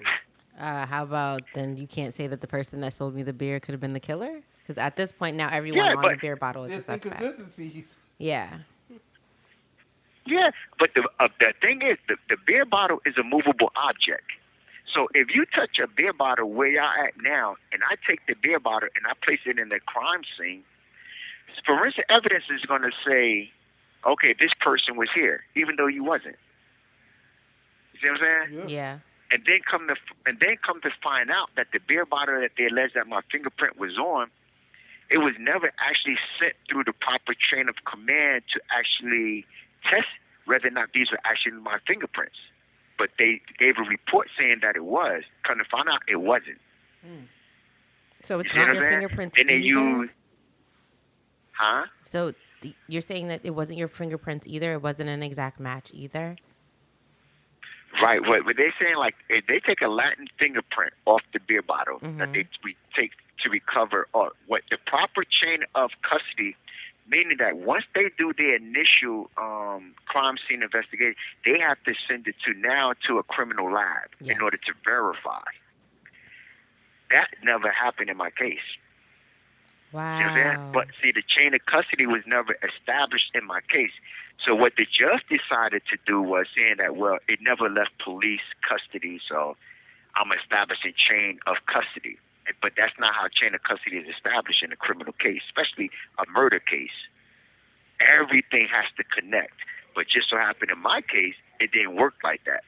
How about then you can't say that the person that sold me the beer could have been the killer? Because at this point now everyone on the beer bottle is a suspect. Inconsistencies. Yeah. Yeah, but the thing is, the beer bottle is a movable object. So if you touch a beer bottle where y'all at now, and I take the beer bottle and I place it in the crime scene, forensic evidence is going to say, okay, this person was here, even though you wasn't. You see what I'm saying? Yeah. And then come to find out that the beer bottle that they alleged that my fingerprint was on, it was never actually sent through the proper chain of command to actually test whether or not these were actually my fingerprints. But they gave a report saying that it was. Come to find out, it wasn't. So it's not your fingerprints either? either? Huh? So you're saying that it wasn't your fingerprints either? It wasn't an exact match either? Right. What they're saying, like, if they take a Latin fingerprint off the beer bottle that we take to recover, or what the proper chain of custody, meaning that once they do the initial crime scene investigation, they have to send it to a criminal lab in order to verify. That never happened in my case. See what I'm saying? Wow. But see, the chain of custody was never established in my case. So what the judge decided to do was saying that, well, it never left police custody, so I'm establishing chain of custody. But that's not how chain of custody is established in a criminal case, especially a murder case. Everything has to connect. But just so happened in my case, it didn't work like that.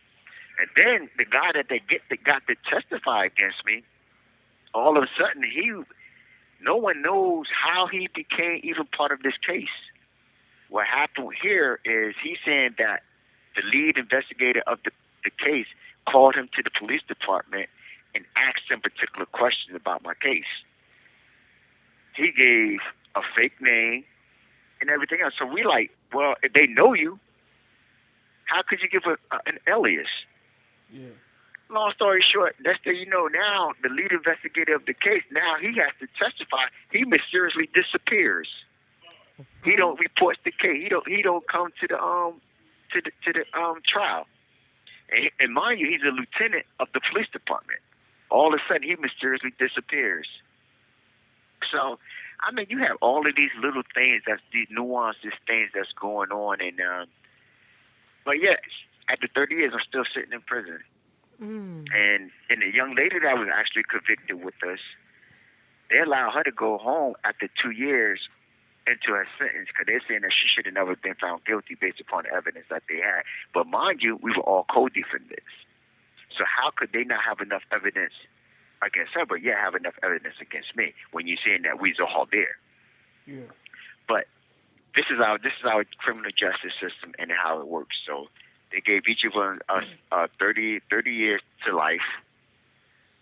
And then the guy that got to testify against me, all of a sudden no one knows how he became even part of this case. What happened here is he's saying that the lead investigator of the case called him to the police department and asked him particular questions about my case. He gave a fake name and everything else. So we like, well, if they know you, how could you give an alias? Yeah. Long story short, next thing you know, now the lead investigator of the case, now he has to testify. He mysteriously disappears. He don't report the case. He don't come to the trial. And mind you, he's a lieutenant of the police department. All of a sudden, he mysteriously disappears. So, I mean, you have all of these little things, these nuances, things that's going on, and but yeah, after 30 years, I'm still sitting in prison. And the young lady that was actually convicted with us, they allowed her to go home after 2 years into her sentence because they're saying that she should have never been found guilty based upon the evidence that they had. But mind you, we were all co-defendants. So how could they not have enough evidence against her, but have enough evidence against me when you're saying that we all there? Yeah. But this is our criminal justice system and how it works. So they gave each of us 30 years to life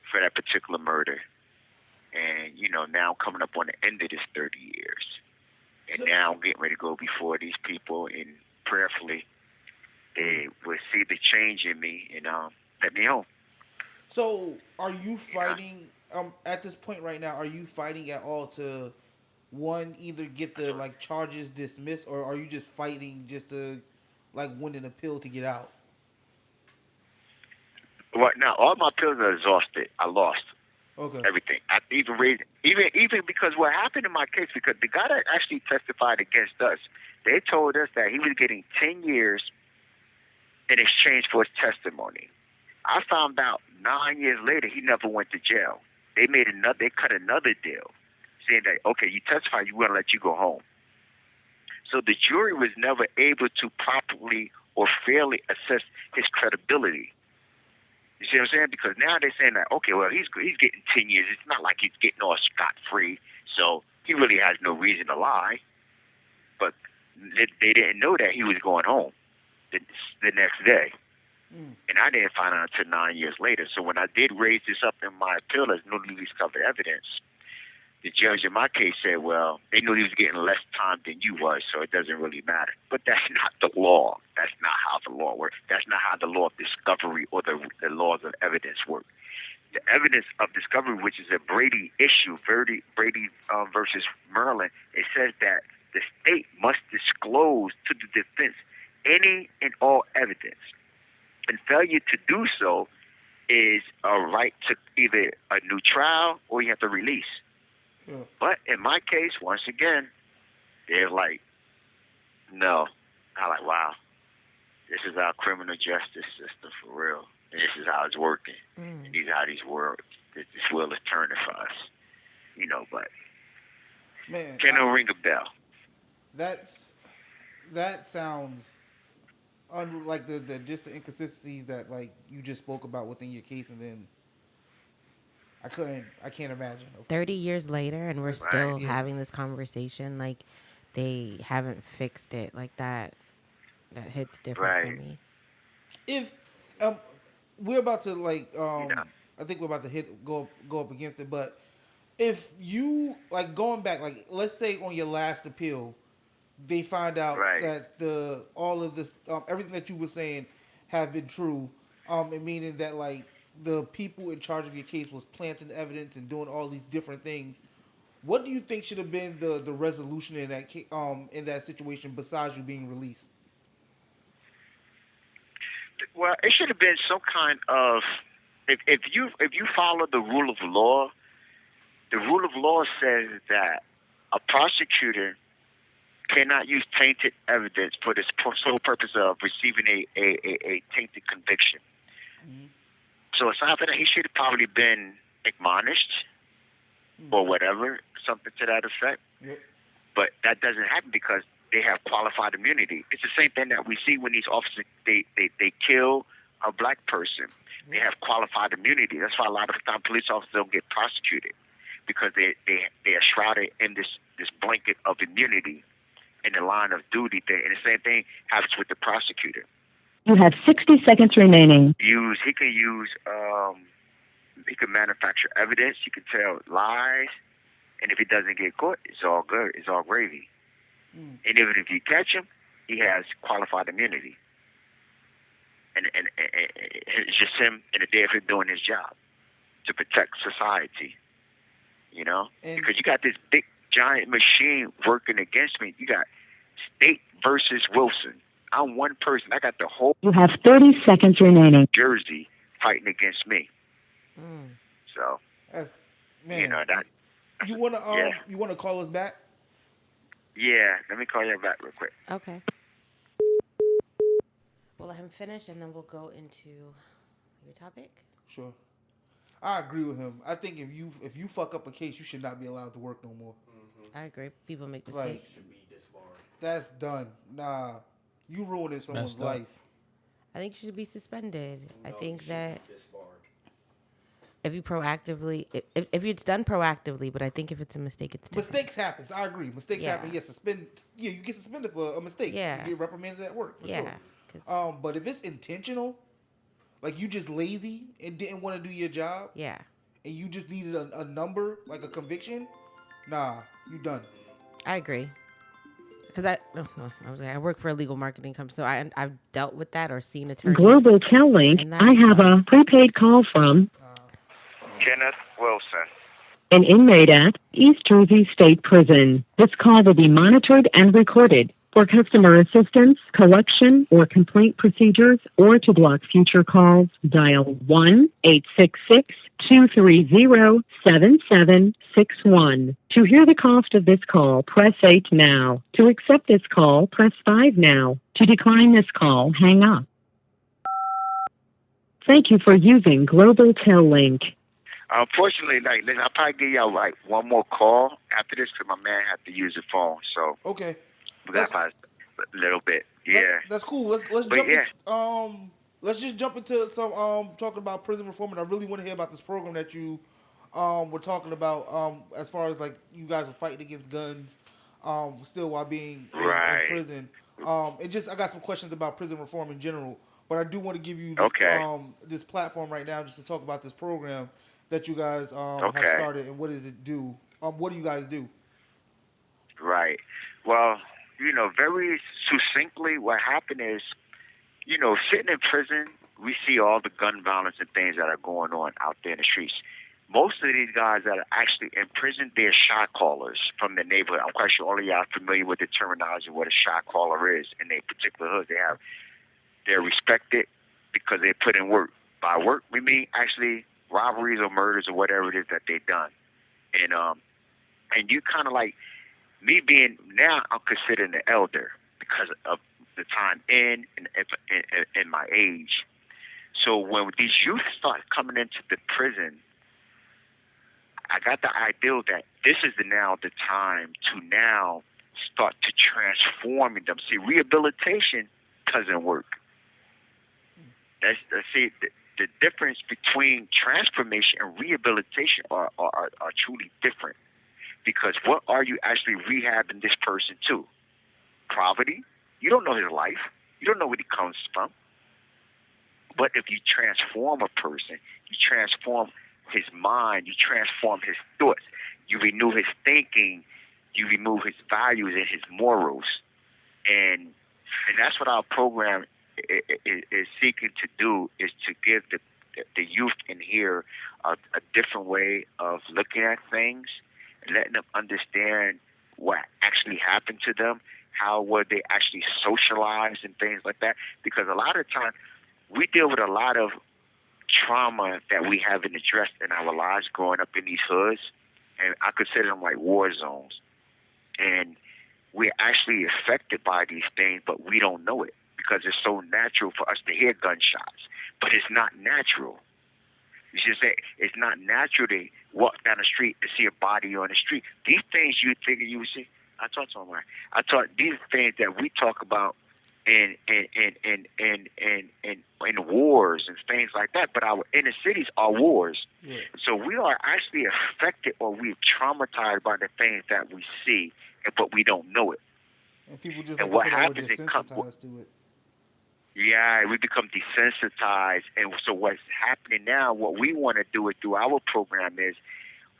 for that particular murder. And, now coming up on the end of this 30 years. And now I'm getting ready to go before these people, and prayerfully they will see the change in me and let me home. So, are you fighting at this point right now? Are you fighting at all to one either get the charges dismissed, or are you just fighting just to win an appeal to get out? Well, now all my appeals are exhausted. I lost. Okay. Everything. I even because what happened in my case, because the guy that actually testified against us, they told us that he was getting 10 years in exchange for his testimony. I found out 9 years later he never went to jail. They cut another deal, saying that, okay, you testified, we're gonna let you go home. So the jury was never able to properly or fairly assess his credibility. You see what I'm saying? Because now they're saying that, okay, well, he's getting 10 years. It's not like he's getting all scot-free, so he really has no reason to lie. But they didn't know that he was going home the next day. And I didn't find out until 9 years later. So when I did raise this up in my appeal as newly discovered evidence, the judge in my case said, well, they knew he was getting less time than you was, so it doesn't really matter. But that's not the law. That's not how the law works. That's not how the law of discovery or the laws of evidence work. The evidence of discovery, which is a Brady issue, Brady versus Maryland, it says that the state must disclose to the defense any and all evidence. And failure to do so is a right to either a new trial or you have to release. Yeah. But in my case, once again, they're like, no. I'm like, wow, this is our criminal justice system for real. And this is how it's working. And these are how this world is turning for us. But man, can no ring a bell. That sounds like the just the inconsistencies that you just spoke about within your case, and then I can't imagine. 30 years later, and we're still having this conversation. Like, they haven't fixed it. Like, that hits different for me. If we're about to I think we're about to go up against it, but if you going back, let's say on your last appeal, they find out that all of this everything that you were saying have been true, and meaning that the people in charge of your case was planting evidence and doing all these different things. What do you think should have been the resolution in that situation besides you being released? Well, it should have been some kind of if you follow the rule of law, the rule of law says that a prosecutor cannot use tainted evidence for the sole purpose of receiving a tainted conviction. So aside from that, he should have probably been admonished or whatever, something to that effect. Yep. But that doesn't happen because they have qualified immunity. It's the same thing that we see when these officers, they kill a black person. They have qualified immunity. That's why a lot of the time police officers don't get prosecuted, because they are shrouded in this blanket of immunity in the line of duty thing. And the same thing happens with the prosecutor. You have 60 seconds remaining. He can manufacture evidence. He can tell lies. And if he doesn't get caught, it's all good. It's all gravy. And even if you catch him, he has qualified immunity. And it's just him in the day of him doing his job to protect society. You know? Because you got this big, giant machine working against me. You got State versus Wilson. I'm one person. I got the whole... You have 30 seconds remaining. Jersey fighting against me. So, That's, man, you know, that... You wanna call us back? Yeah, let me call you back real quick. Okay. We'll let him finish, and then we'll go into your topic. Sure. I agree with him. I think if you fuck up a case, you should not be allowed to work no more. I agree. People make mistakes. Should be disbarred. That's done. Nah, you ruining someone's life. I think you should be suspended. No, I think you that should be disbarred. if you proactively, if it's done proactively, but I think if it's a mistake, it's different. Mistakes happens. I agree. Mistakes happen. Yeah, you get suspended for a mistake. Yeah. You get reprimanded at work. For Yeah. Sure. But if it's intentional, like you just lazy and didn't want to do your job. Yeah. And you just needed a number, like a conviction. Nah, you done. I agree. Because I work for a legal marketing company, so I've dealt with that or seen attorneys. Global Tel Link. I have a prepaid call from Kenneth Wilson. an inmate at East Jersey State Prison. This call will be monitored and recorded for customer assistance, collection, or complaint procedures, or to block future calls. Dial 1-866-230-7761. To hear the cost of this call, press 8 now. To accept this call, press 5 now. To decline this call, hang up. Thank you for using Global Tel Link. Unfortunately, listen, I'll probably give y'all one more call after this because my man had to use the phone. So okay, we got a little bit. Yeah, that's cool. Let's jump. Let's just jump into some talking about prison reform, and I really want to hear about this program that you were talking about as far as like you guys were fighting against guns still while being in prison. And just I got some questions about prison reform in general, but I do want to give you this, this platform right now just to talk about this program that you guys have started and what does it do? What do you guys do? Right. Well, you know, very succinctly, what happened is, you know, sitting in prison, we see all the gun violence and things that are going on out there in the streets. Most of these guys that are actually in prison, they're shot callers from the neighborhood. I'm quite sure all of y'all are familiar with the terminology of what a shot caller is in a particular hood. They're respected because they put in work. By work, we mean actually robberies or murders or whatever it is that they've done. And you kind of like, me being, now I'm considered an elder because of the time in my age. So when these youth start coming into the prison, I got the ideal that this is now the time to now start to transforming them. See, rehabilitation doesn't work. The difference between transformation and rehabilitation are truly different. Because what are you actually rehabbing this person to? Poverty? You don't know his life. You don't know where he comes from. But if you transform a person, you transform his mind, you transform his thoughts, you renew his thinking, you remove his values and his morals. And that's what our program is seeking to do, is to give the youth in here a different way of looking at things, letting them understand what actually happened to them, how were they actually socialized and things like that. Because a lot of times we deal with a lot of trauma that we haven't addressed in our lives growing up in these hoods. and I consider them like war zones. And we're actually affected by these things, but we don't know it because it's so natural for us to hear gunshots. But it's not natural. You should say it's not natural to walk down the street and see a body on the street. These things you think you would see. I talked to him. I thought these things that we talk about in wars and things like that. But our inner cities are wars. Yeah. So we are actually affected or we're traumatized by the things that we see, but we don't know it. And people just And like what you said, that were happens? desensitized to it. Yeah, we become desensitized. And so what's happening now, what we want to do it through our program is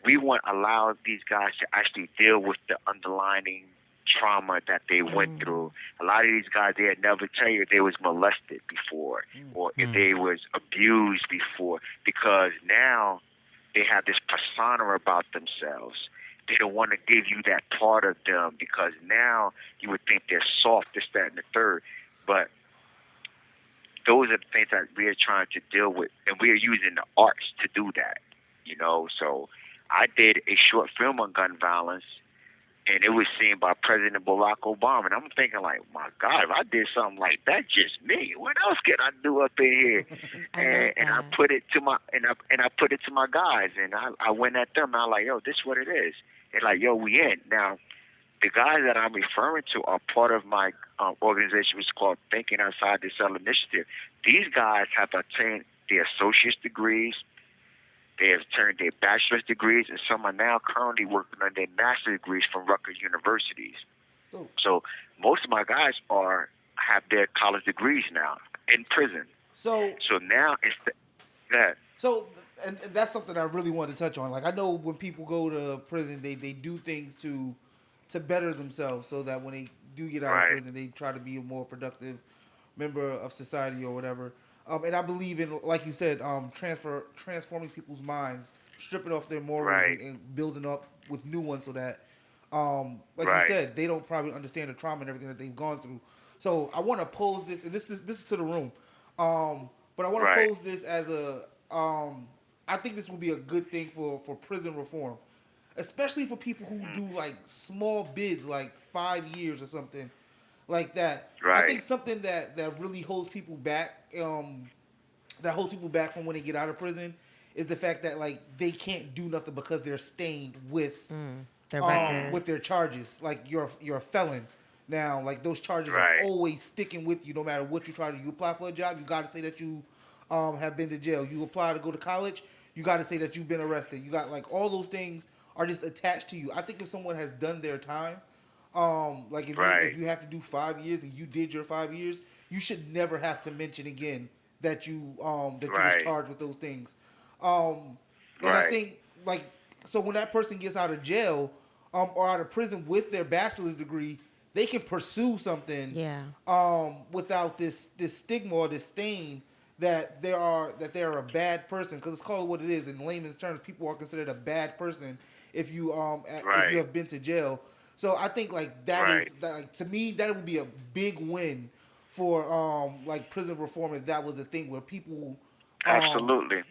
we want to allow these guys to actually deal with the underlying trauma that they went through. A lot of these guys, they'd never tell you they was molested before or if they was abused before, because now they have this persona about themselves. They don't want to give you that part of them because now you would think they're soft, this, that, and the third. But those are the things that we're trying to deal with, and we're using the arts to do that, you know. So I did a short film on gun violence, and it was seen by President Barack Obama. And I'm thinking, like, my God, if I did something like that, just me, what else can I do up in here? and I put it to my I put it to my guys, and I went at them. And I'm like, yo, this is what it is. They're like, yo, we in now. The guys that I'm referring to are part of my organization, which is called Thinking Outside the Cell Initiative. These guys have obtained their associate's degrees, they have turned their bachelor's degrees, and some are now currently working on their master's degrees from Rutgers universities. Oh. So most of my guys have their college degrees now in prison. So now it's that. So, and that's something I really wanted to touch on. Like, I know when people go to prison, they do things to better themselves so that when they do get out of prison, they try to be a more productive member of society or whatever. And I believe in, like you said, transforming people's minds, stripping off their morals and building up with new ones so that, like you said, they don't probably understand the trauma and everything that they've gone through. So I want to pose this, and this is to the room. But I want to pose this as a, I think this will be a good thing for prison reform, especially for people who do like small bids, like 5 years or something like that. I think something that really holds people back, that holds people back from when they get out of prison, is the fact that like they can't do nothing because they're stained with with their charges. Like you're a felon. Now, like those charges are always sticking with you no matter what you try to do. You apply for a job, you got to say that you have been to jail. You apply to go to college, you got to say that you've been arrested. You got like all those things are just attached to you. I think if someone has done their time, like if you have to do 5 years and you did your 5 years, you should never have to mention again that you you was charged with those things. And I think like so when that person gets out of jail or out of prison with their bachelor's degree, they can pursue something without this stigma or this stain that they are a bad person, because it's called what it is in layman's terms. People are considered a bad person if you if you have been to jail. So I think like that is like, to me, that would be a big win for like prison reform if that was a thing where people absolutely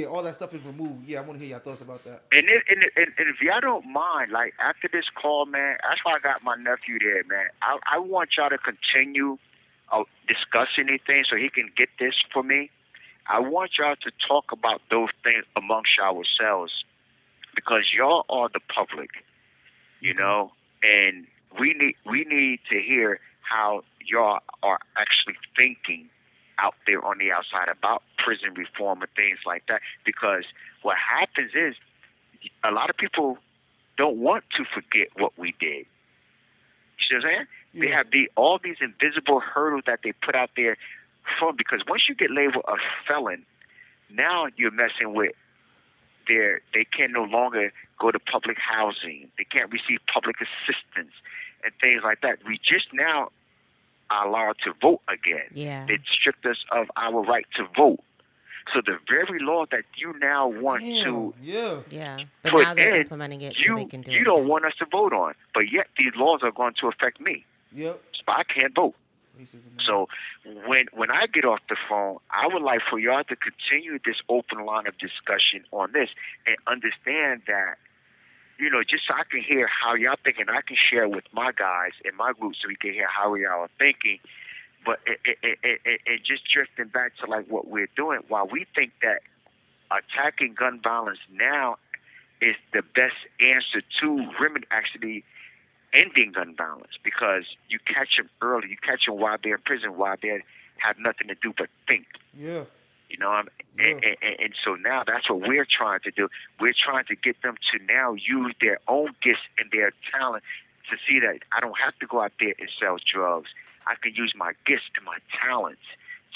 all that stuff is removed. Yeah, I want to hear your thoughts about that. And if y'all don't mind, like after this call, man, that's why I got my nephew there, man. I want y'all to continue discussing anything so he can get this for me. I want y'all to talk about those things amongst yourselves because y'all are the public, you know, and we need to hear how y'all are actually thinking out there on the outside about prison reform and things like that, because what happens is a lot of people don't want to forget what we did. You see what I'm saying? Yeah. They have all these invisible hurdles that they put out there because once you get labeled a felon, now you're messing with they can no longer go to public housing. They can't receive public assistance and things like that. We just now are allowed to vote again. Yeah. They stripped us of our right to vote. So the very law that you now want to but put now they're in, implementing it so they can do it. You don't want us to vote on, but yet these laws are going to affect me. Yep. So I can't vote. So when I get off the phone, I would like for y'all to continue this open line of discussion on this and understand that just so I can hear how y'all thinking. I can share with my guys in my group so we can hear how y'all are thinking. But it just drifting back to like what we're doing, while we think that attacking gun violence now is the best answer to remedy actually ending gun violence, because you catch them early, you catch them while they're in prison, while they have nothing to do but think. Yeah. And so now that's what we're trying to do. We're trying to get them to now use their own gifts and their talent to see that I don't have to go out there and sell drugs. I can use my gifts and my talents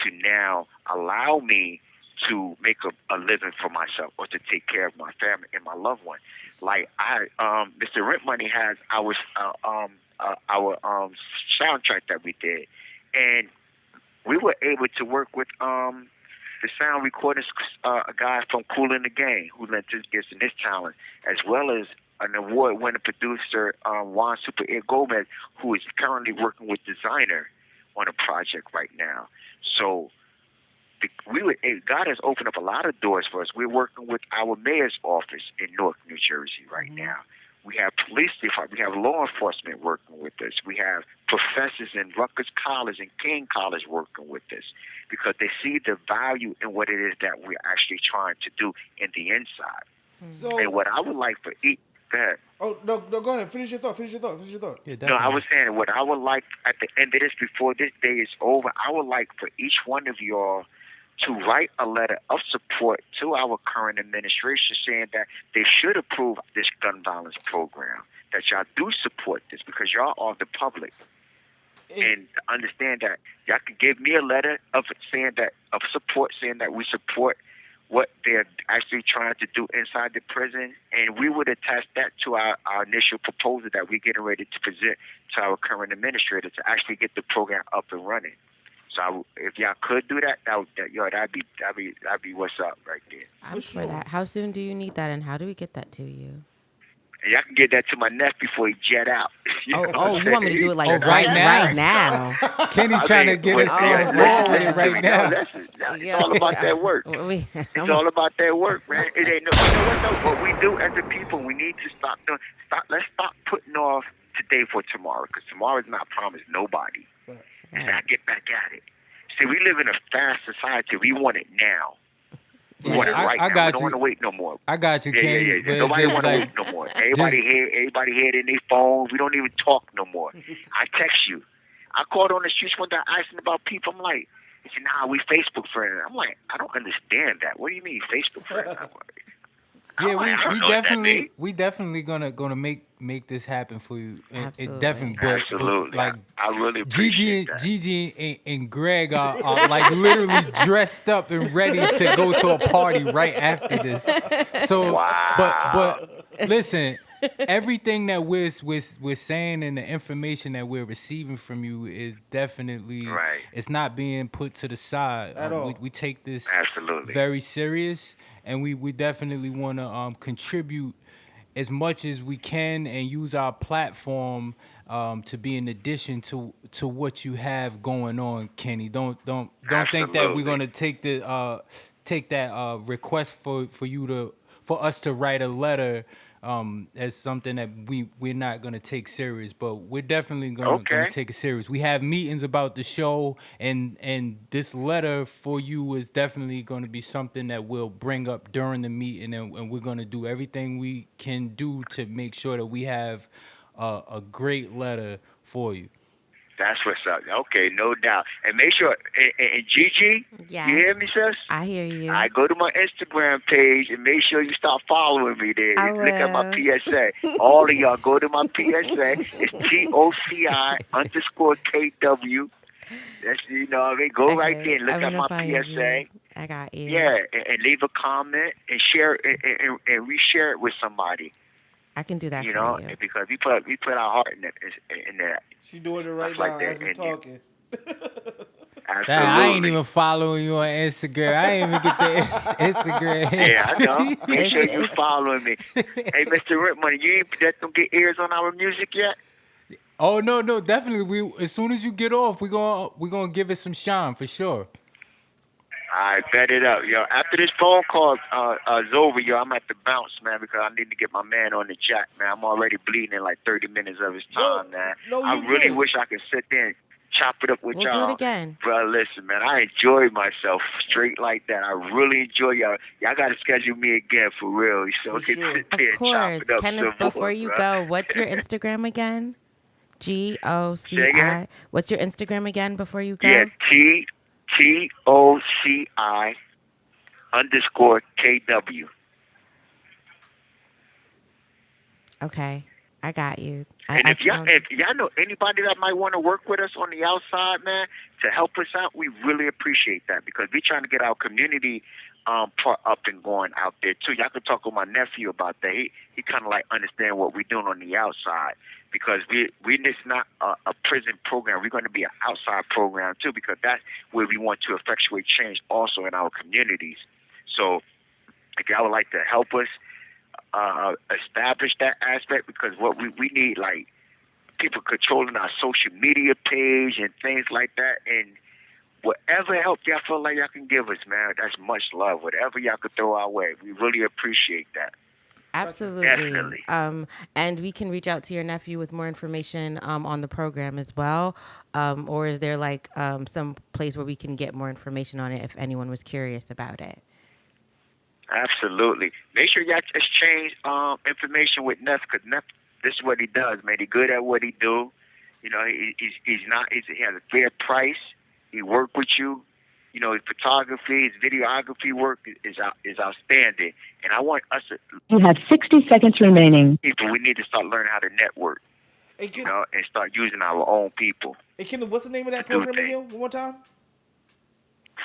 to now allow me to make a living for myself or to take care of my family and my loved one. Like Mr. Rent Money has our soundtrack that we did, and we were able to work with the sound recordings, a guy from Cool in the Game who lent his gifts and his talent, as well as an award-winning producer, Juan Super Air Gomez, who is currently working with Designer on a project right now. So God has opened up a lot of doors for us. We're working with our mayor's office in Newark, New Jersey right now. We have police department, we have law enforcement working with us. We have professors in Rutgers College and King College working with us, because they see the value in what it is that we're actually trying to do in the inside. So, and what I would like for each, go ahead. Oh, no, go ahead. Finish your thought. Yeah, No, I was saying what I would like at the end of this, before this day is over, I would like for each one of y'all to write a letter of support to our current administration saying that they should approve this gun violence program, that y'all do support this because y'all are the public. And understand that y'all can give me a letter of support saying that we support what they're actually trying to do inside the prison, and we would attach that to our initial proposal that we're getting ready to present to our current administrator to actually get the program up and running. So if y'all could do that, that'd be what's up right there. I'm for that. How soon do you need that, and how do we get that to you? And y'all can get that to my nephew before he jet out. You want me to do it like right now? Right now. Kenny trying to get us on roll with it right now. It's all about that work. It's all about that work, man. It ain't what we do as a people. We need to let's stop putting off today for tomorrow, because tomorrow is not promised nobody. And I get back at it. See, we live in a fast society. We want it now. We want it right now. We don't want to wait no more. I got you, Kenny. Yeah. Nobody want to wait no more. Everybody here in their phones. We don't even talk no more. I text you. I called on the streets one day asking about people. I'm like, they said, nah, we Facebook friends. I'm like, I don't understand that. What do you mean Facebook friends? Yeah, we definitely gonna make this happen for you. It definitely, absolutely. Like I really appreciate Gigi and Greg are like literally dressed up and ready to go to a party right after this. So, but listen, everything that we're saying and the information that we're receiving from you is definitely it's not being put to the side. At all. We take this absolutely very serious. And we definitely want to contribute as much as we can and use our platform to be in addition to what you have going on, Kenny. Don't think that we're gonna take that request for us to write a letter as something that we're not gonna take serious, but we're definitely gonna take it serious. We have meetings about the show, and this letter for you is definitely gonna be something that we'll bring up during the meeting, and we're gonna do everything we can do to make sure that we have a great letter for you. That's what's up. Okay, no doubt. And make sure, and Gigi, yes. You hear me, sis? I hear you. I go to my Instagram page and make sure you start following me there. Look at my PSA. All of y'all go to my PSA. It's T.O.C.I _KW. That's, what I mean? Go right there and look at my PSA. You. I got you. Yeah, and leave a comment and share and reshare it with somebody. I can do that for you. Because we put our heart in that. She doing it right now as we're talking. Absolutely. I ain't even following you on Instagram. I ain't even get the Instagram. Yeah, I know. Make sure you following me. Hey, Mr. Rent Money, you ain't let them get ears on our music yet? Oh no, definitely. As soon as you get off, we're gonna give it some shine for sure. I bet it up, yo. After this phone call is over, yo, I'm at the bounce, man, because I need to get my man on the jack, man. I'm already bleeding in like 30 minutes of his No, time, man. no, I you really good. wish I could sit there and chop it up with We'll do it y'all. again. Bro, listen, man, I enjoy myself straight like that. I really enjoy y'all. Y'all got to schedule me again for real, so For I can sure. sit Of there and chop course. it up Kenneth, some before more, you bro. go, what's your Instagram again? Say again? G-O-C-I. What's your Instagram again before you Yeah, go? T.O.C.I _ KW. Okay. I got you. I, And I found if y'all know anybody that might want to work with us on the outside, man, to help us out, we really appreciate that because we're trying to get our community part up and going out there too. Y'all can talk with my nephew about that. He kind of like understand what we're doing on the outside because we just not a prison program. We're going to be an outside program too because that's where we want to effectuate change also in our communities. So if y'all would like to help us establish that aspect because what we need like people controlling our social media page and things like that and whatever help y'all feel like y'all can give us, man, that's much love. Whatever y'all could throw our way, we really appreciate that. Absolutely. Definitely. And we can reach out to your nephew with more information on the program as well. Or is there like some place where we can get more information on it if anyone was curious about it? Absolutely. Make sure y'all exchange information with Neff because Neff, this is what he does, man. He good at what he do. You know, he has a fair price. He work with you. You know, his photography, his videography work is outstanding. And I want us to You have 60 seconds remaining. people. We need to start learning how to network. Hey, You know, and start using our own people. hey, Kendall, what's the name of that To do program things. again? One more time.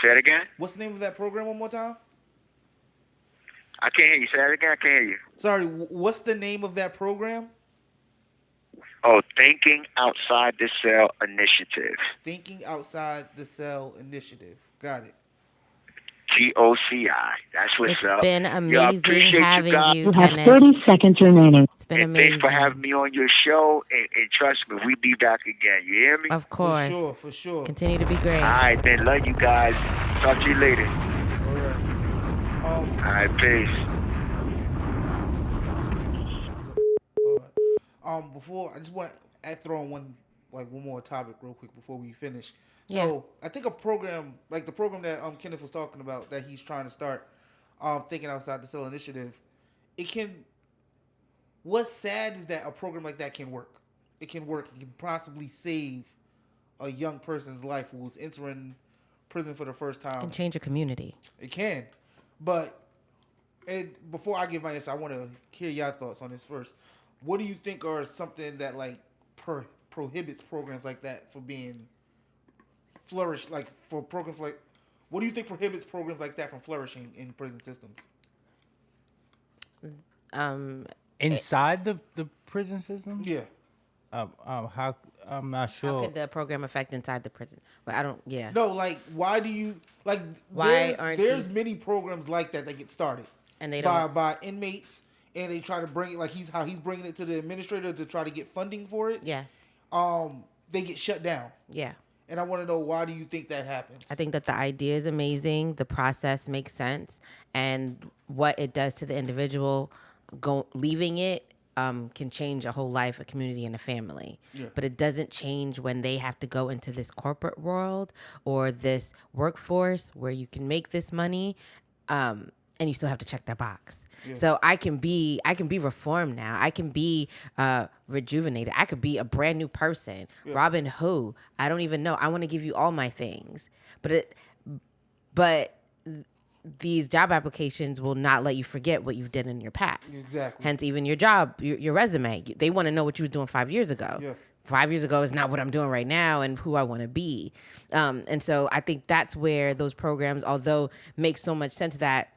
Say it again. What's the name of that program? One more time. I can't hear you. Say that again. I can't hear you. Sorry. What's the name of that program? Oh, Thinking Outside the Cell Initiative. Thinking Outside the Cell Initiative. Got it. T.O.C.I. That's what's It's up. been Yo, I amazing appreciate having guys. you, You have Kenneth. 30 seconds remaining. It's been And amazing. thanks for having me on your show. And trust me, we be back again. You hear me? Of course. For sure. For sure. Continue to be great. All right, then. Love you guys. Talk to you later. All right. All right, peace. All right. Before I just want to throw in one more topic real quick before we finish. Yeah. So I think a program like the program that Kenneth was talking about that he's trying to start, thinking outside the cell initiative, it can. What's sad is that a program like that can work. It can work. It can possibly save a young person's life who's entering prison for the first time. It can change a community. It can, but before I give my answer, I want to hear your thoughts on this first. What do you think are something that like prohibits programs like that from being flourished? Like for programs like, what do you think prohibits programs like that from flourishing in prison systems? Inside the prison system? Yeah. How I'm not sure. How could the program affect inside the prison? But I don't. Yeah. No, like why do you like? Why aren't there's these- many programs like that get started And they by don't. by inmates, and they try to bring it like he's bringing it to the administrator to try to get funding for it. Yes. They get shut down, Yeah. and I want to know why do you think that happens? I think that the idea is amazing. The process makes sense, and what it does to the individual, leaving it can change a whole life, a community, and a family. Yeah. But it doesn't change when they have to go into this corporate world or this workforce where you can make this money, and you still have to check that box. Yeah. So I can be reformed now. I can be rejuvenated. I could be a brand new person. Yeah. Robin who? I don't even know. I want to give you all my things. But these job applications will not let you forget what you've done in your past. Exactly. Hence even your job, your resume. They want to know what you were doing 5 years ago. Yeah. 5 years ago is not what I'm doing right now and who I want to be. And so I think that's where those programs, although make so much sense that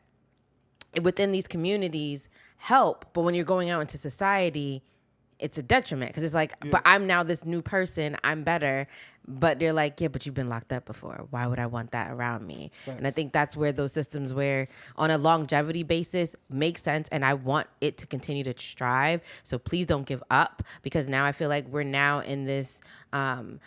within these communities help, but when you're going out into society, it's a detriment because it's like, but I'm now this new person. I'm better. But they're like, yeah, but you've been locked up before. Why would I want that around me? Thanks. And I think that's where those systems where on a longevity basis makes sense. And I want it to continue to strive. So please don't give up because now I feel like we're now in this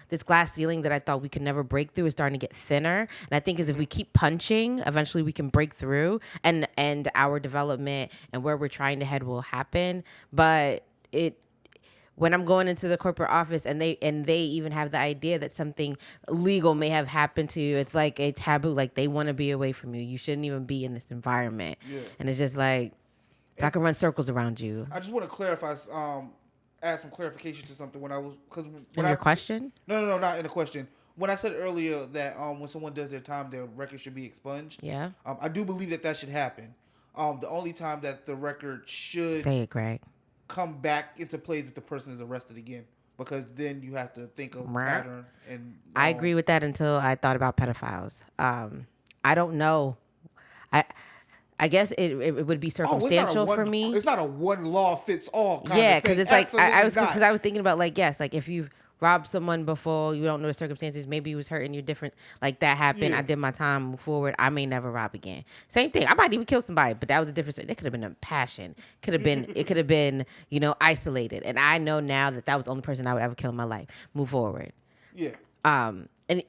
this glass ceiling that I thought we could never break through is starting to get thinner. And I think is if we keep punching, eventually we can break through and our development and where we're trying to head will happen. But when I'm going into the corporate office and they even have the idea that something legal may have happened to you, it's like a taboo. Like they want to be away from you. You shouldn't even be in this environment. Yeah. And it's just like, I can run circles around you. I just want to clarify, add some clarification to something when I was your question? No, not in a question. When I said earlier that when someone does their time, their record should be expunged. Yeah. I do believe that should happen. The only time that the record should say it, Greg. Come back into play if the person is arrested again, because then you have to think of pattern. And I agree with that until I thought about pedophiles. I don't know. I guess it would be circumstantial for me. It's not a one law fits all kind of thing. Yeah, because it's like I was thinking about like yes, like if you've robbed someone before, you don't know the circumstances, maybe he was hurting you different, like that happened, I did my time, move forward, I may never rob again. Same thing, I might even kill somebody, but that was a different story. It could have been a passion, it could have been, isolated, and I know now that was the only person I would ever kill in my life. Move forward. Yeah. And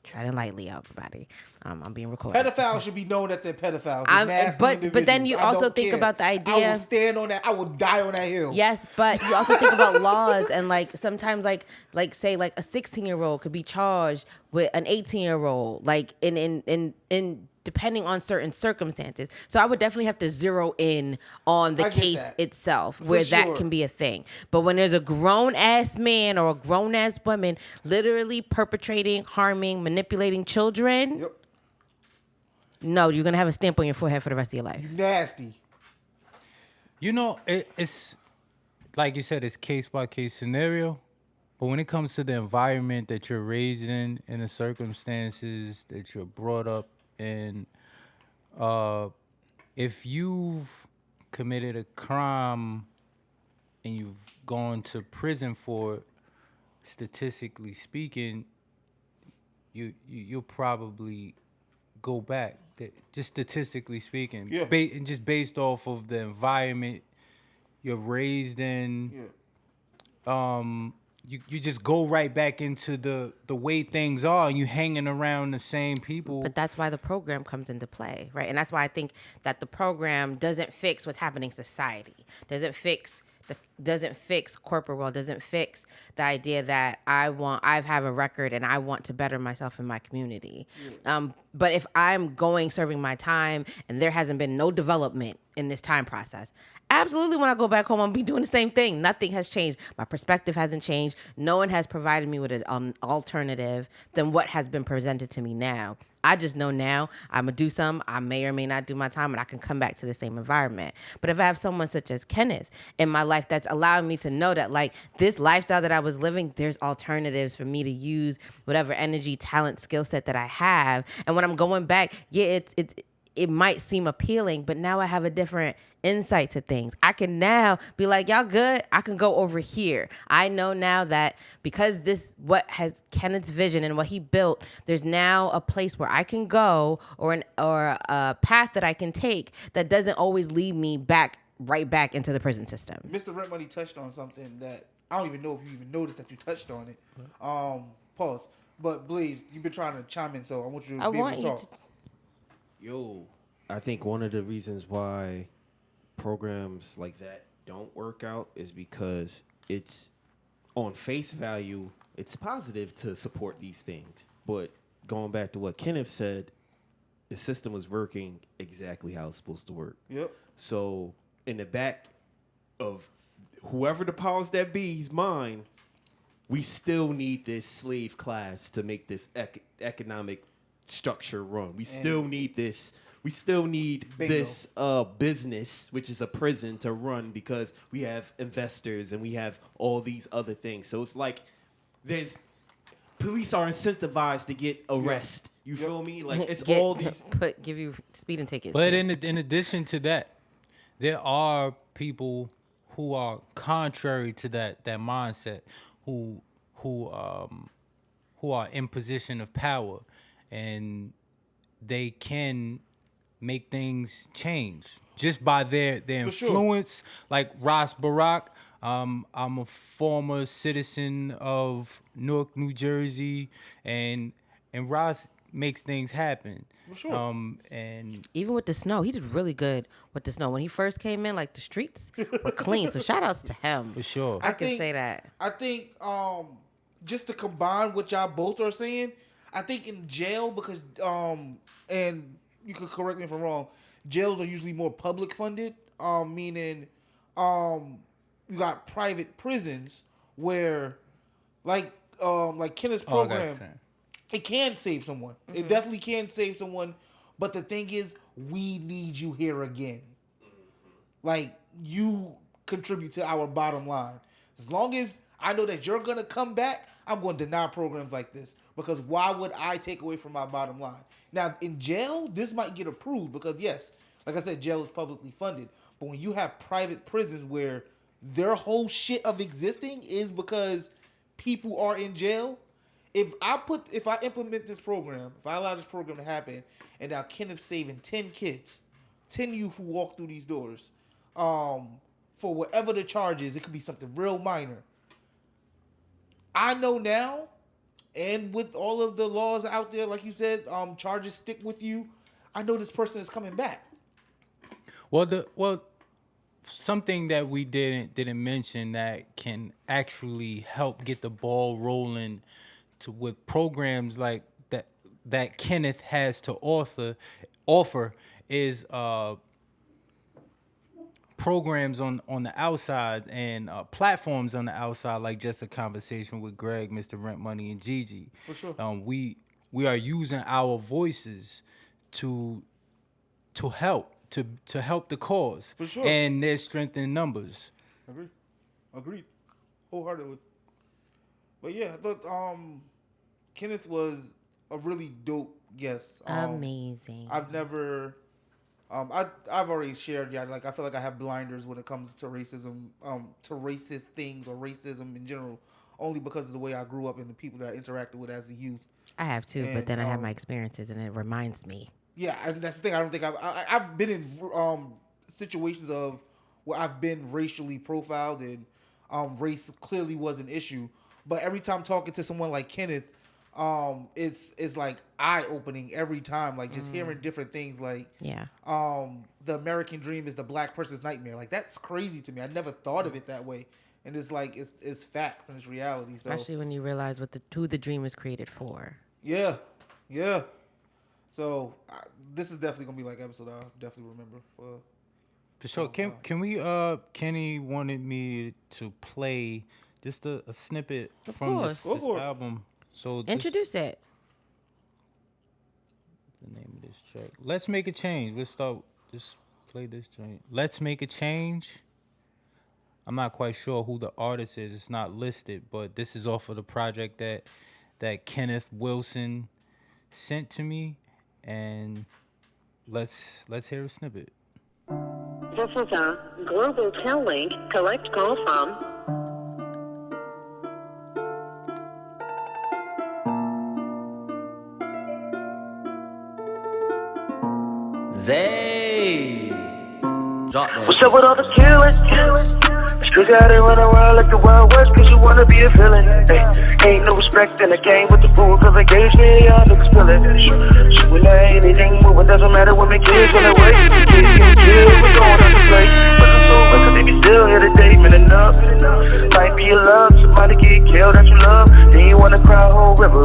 treading lightly, everybody. I'm being recorded. Pedophiles should be known that they're pedophiles. But then you also think about the idea. I will stand on that. I will die on that hill. Yes, but you also think about laws and like sometimes like say like a 16-year-old could be charged with an 18-year-old, like in depending on certain circumstances. So I would definitely have to zero in on the case itself where that can be a thing. But when there's a grown-ass man or a grown-ass woman literally perpetrating, harming, manipulating children, no, you're going to have a stamp on your forehead for the rest of your life. Nasty. It's like you said, it's case-by-case scenario. But when it comes to the environment that you're raised in the circumstances that you're brought up in, if you've committed a crime and you've gone to prison for it, statistically speaking, you'll probably go back. Just statistically speaking, and just based off of the environment you're raised in, you just go right back into the way things are, and you hanging around the same people. But that's why the program comes into play, right? And that's why I think that the program doesn't fix what's happening in society, doesn't fix corporate world, doesn't fix the idea that I have a record and I want to better myself in my community. But if I'm serving my time and there hasn't been no development in this time process, absolutely when I go back home, I'll be doing the same thing. Nothing has changed. My perspective hasn't changed. No one has provided me with an alternative than what has been presented to me now. I just know now I'm going to do something. I may or may not do my time, and I can come back to the same environment. But if I have someone such as Kenneth in my life that's allowing me to know that, like, this lifestyle that I was living, there's alternatives for me to use whatever energy, talent, skill set that I have. And when I'm going back, it might seem appealing, but now I have a different insight to things. I can now be like, y'all good? I can go over here. I know now that because what has Kenneth's vision and what he built, there's now a place where I can go or a path that I can take that doesn't always lead me right back into the prison system. Mr. Rent Money touched on something that I don't even know if you even noticed that you touched on it. Pause. But Blaze, you've been trying to chime in, so I want you to be able to talk. I think one of the reasons why programs like that don't work out is because it's on face value, it's positive to support these things. But going back to what Kenneth said, the system was working exactly how it's supposed to work. Yep. So in the back of whoever the powers that be's mind, we still need this slave class to make this economic structure run. We still need this. We still need this business, which is a prison, to run because we have investors and we have all these other things. So it's like police are incentivized to get arrest. You feel me? Like it's all these give you speeding tickets. But in addition to that, there are people who are contrary to that mindset, who who um who are in position of power, and they can make things change just by their For sure. influence. Like Ras Barack, I'm a former citizen of Newark, New Jersey, and Ras makes things happen. For sure. And Even with the snow, he did really good with the snow. When he first came in, like the streets were clean. So shout outs to him. for sure. I can say that. I think just to combine what y'all both are saying, I think in jail because and you could correct me if I'm wrong, jails are usually more public funded, meaning you got private prisons where like Kenneth's Oh, I got program, you. it can save someone. It definitely can save someone. But the thing is, we need you here again. Like, you contribute to our bottom line. As long as I know that you're going to come back, I'm going to deny programs like this. Because why would I take away from my bottom line? Now, in jail, this might get approved because, yes, like I said, jail is publicly funded. But when you have private prisons where their whole shit of existing is because people are in jail, if I implement this program, if I allow this program to happen, and now Kenneth's saving 10 kids, 10 youth who walk through these doors, for whatever the charge is, it could be something real minor. I know now, and with all of the laws out there, like you said, charges stick with you. I know this person is coming back. Well, something that we didn't mention that can actually help get the ball rolling with programs like that Kenneth has to offer is programs on the outside and platforms on the outside, like just a conversation with Greg, Mr. Rent Money, and Gigi. For sure. We are using our voices to help the cause. For sure. And there's strength in numbers. Agreed. Wholeheartedly. But yeah, I thought Kenneth was a really dope guest. Amazing. I've never I've already shared, yeah, like I feel like I have blinders when it comes to racism, to racist things or racism in general, only because of the way I grew up and the people that I interacted with as a youth. I have too, And, but then I have my experiences and it reminds me. Yeah, and that's the thing. I don't think I've been in situations of where I've been racially profiled and race clearly was an issue. But every time talking to someone like Kenneth, it's like eye opening every time. Like just hearing different things. Like Yeah. the American dream is the black person's nightmare. Like that's crazy to me. I never thought of it that way. And it's like it's facts and it's reality. Especially when you realize who the dream was created for. Yeah. So this is definitely gonna be like episode I'll definitely remember For sure. Can we Kenny wanted me to play just a snippet from course. this for it. album. So Introduce it. the name of this track. Let's Make a Change. Let's start. Just play this joint. Let's Make a Change. I'm not quite sure who the artist is. It's not listed, but this is off of the project that Kenneth Wilson sent to me, and let's hear a snippet. This is a global tel link. Collect call from Zay. Drop that. What's up with all the killing? Still got it running around like the Wild West, cause you wanna be a villain. Hey, ain't no respect in the game with the fool, cause they gauge me, y'all niggas feeling. When there ain't anything moving, doesn't matter when the kids on their way. Kids get killed, we're going on the play. But the soul record, they be still here today, man, enough. Might be your love, somebody get killed that you love. Then you wanna cry a whole river.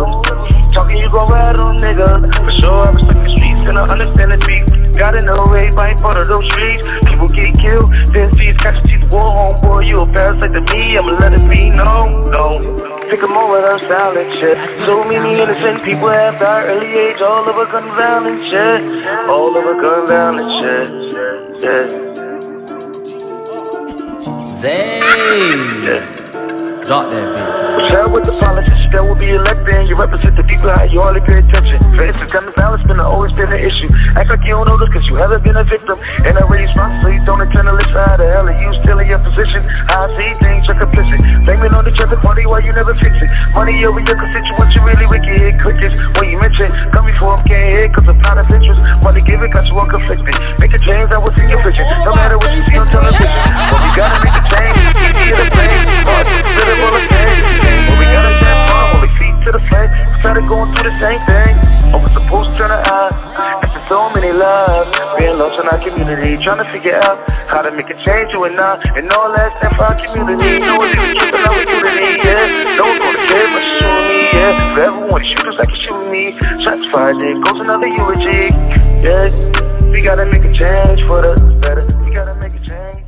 Talking, you gon' ride on, nigga. For sure, I respect the streets and I understand the beat. Gotta know everybody part of those streets. People get killed, then see catch teeth, war homeboy. You a parasite to me, I'ma let it be known. No, pick 'em over the silent shit. So many innocent people have died early age, all over gun violence shit. All over gun violence shit. Yeah. Zay. Yeah. Drop that bitch. What's up with the politicians that will be elected? You represent the people, how you hardly pay attention. For instance, gun violence been always been an issue. Act like you don't know this cause you haven't been a victim. And I raise funds so you don't intend to listen. How the hell are you still in your position? I see things, you're complicit. Blaming on each other, party while you never fix it. Money over your constituents, you really wicked. Crickets, when you mention, come before I'm can't hit cause I'm not of interest. Money give it cause you are conflicted. Make a change, I will see your vision. No matter what you see on television. But we gotta make a change. Easy to play. Hard to spit it all the same. But we gotta stand firm, only feet to the flame. Started going through the same thing. I was supposed to turn the eye. After so many lives, being lost in our community, trying to figure out how to make a change to it now. And all that stuff for our community. No one's even keeping our unity, yeah. No one's gonna care but shooting me, yeah. Forever want to shoot us like you shooting me. Shots fired, there goes another eulogy, yeah. We gotta make a change for the better. We gotta make a change.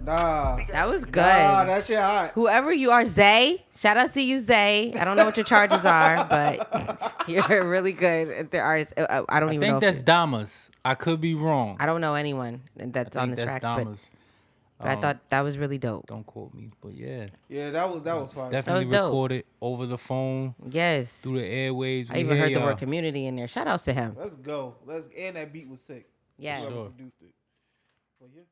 Nah. That was good. Nah, that shit hot. Whoever you are, Zay. Shout out to you, Zay. I don't know what your charges are, but you're really good at the artist. I don't even know. I think that's Damas. I could be wrong. I don't know anyone that's on this track, but I thought that was really dope. Don't quote me, but yeah. Yeah, that was fine. Definitely that was recorded over the phone. Yes. Through the airwaves. I even heard the word community in there. Shout outs to him. Let's go. And that beat was sick. Yeah. Whoever Sure. produced it. Well, yeah.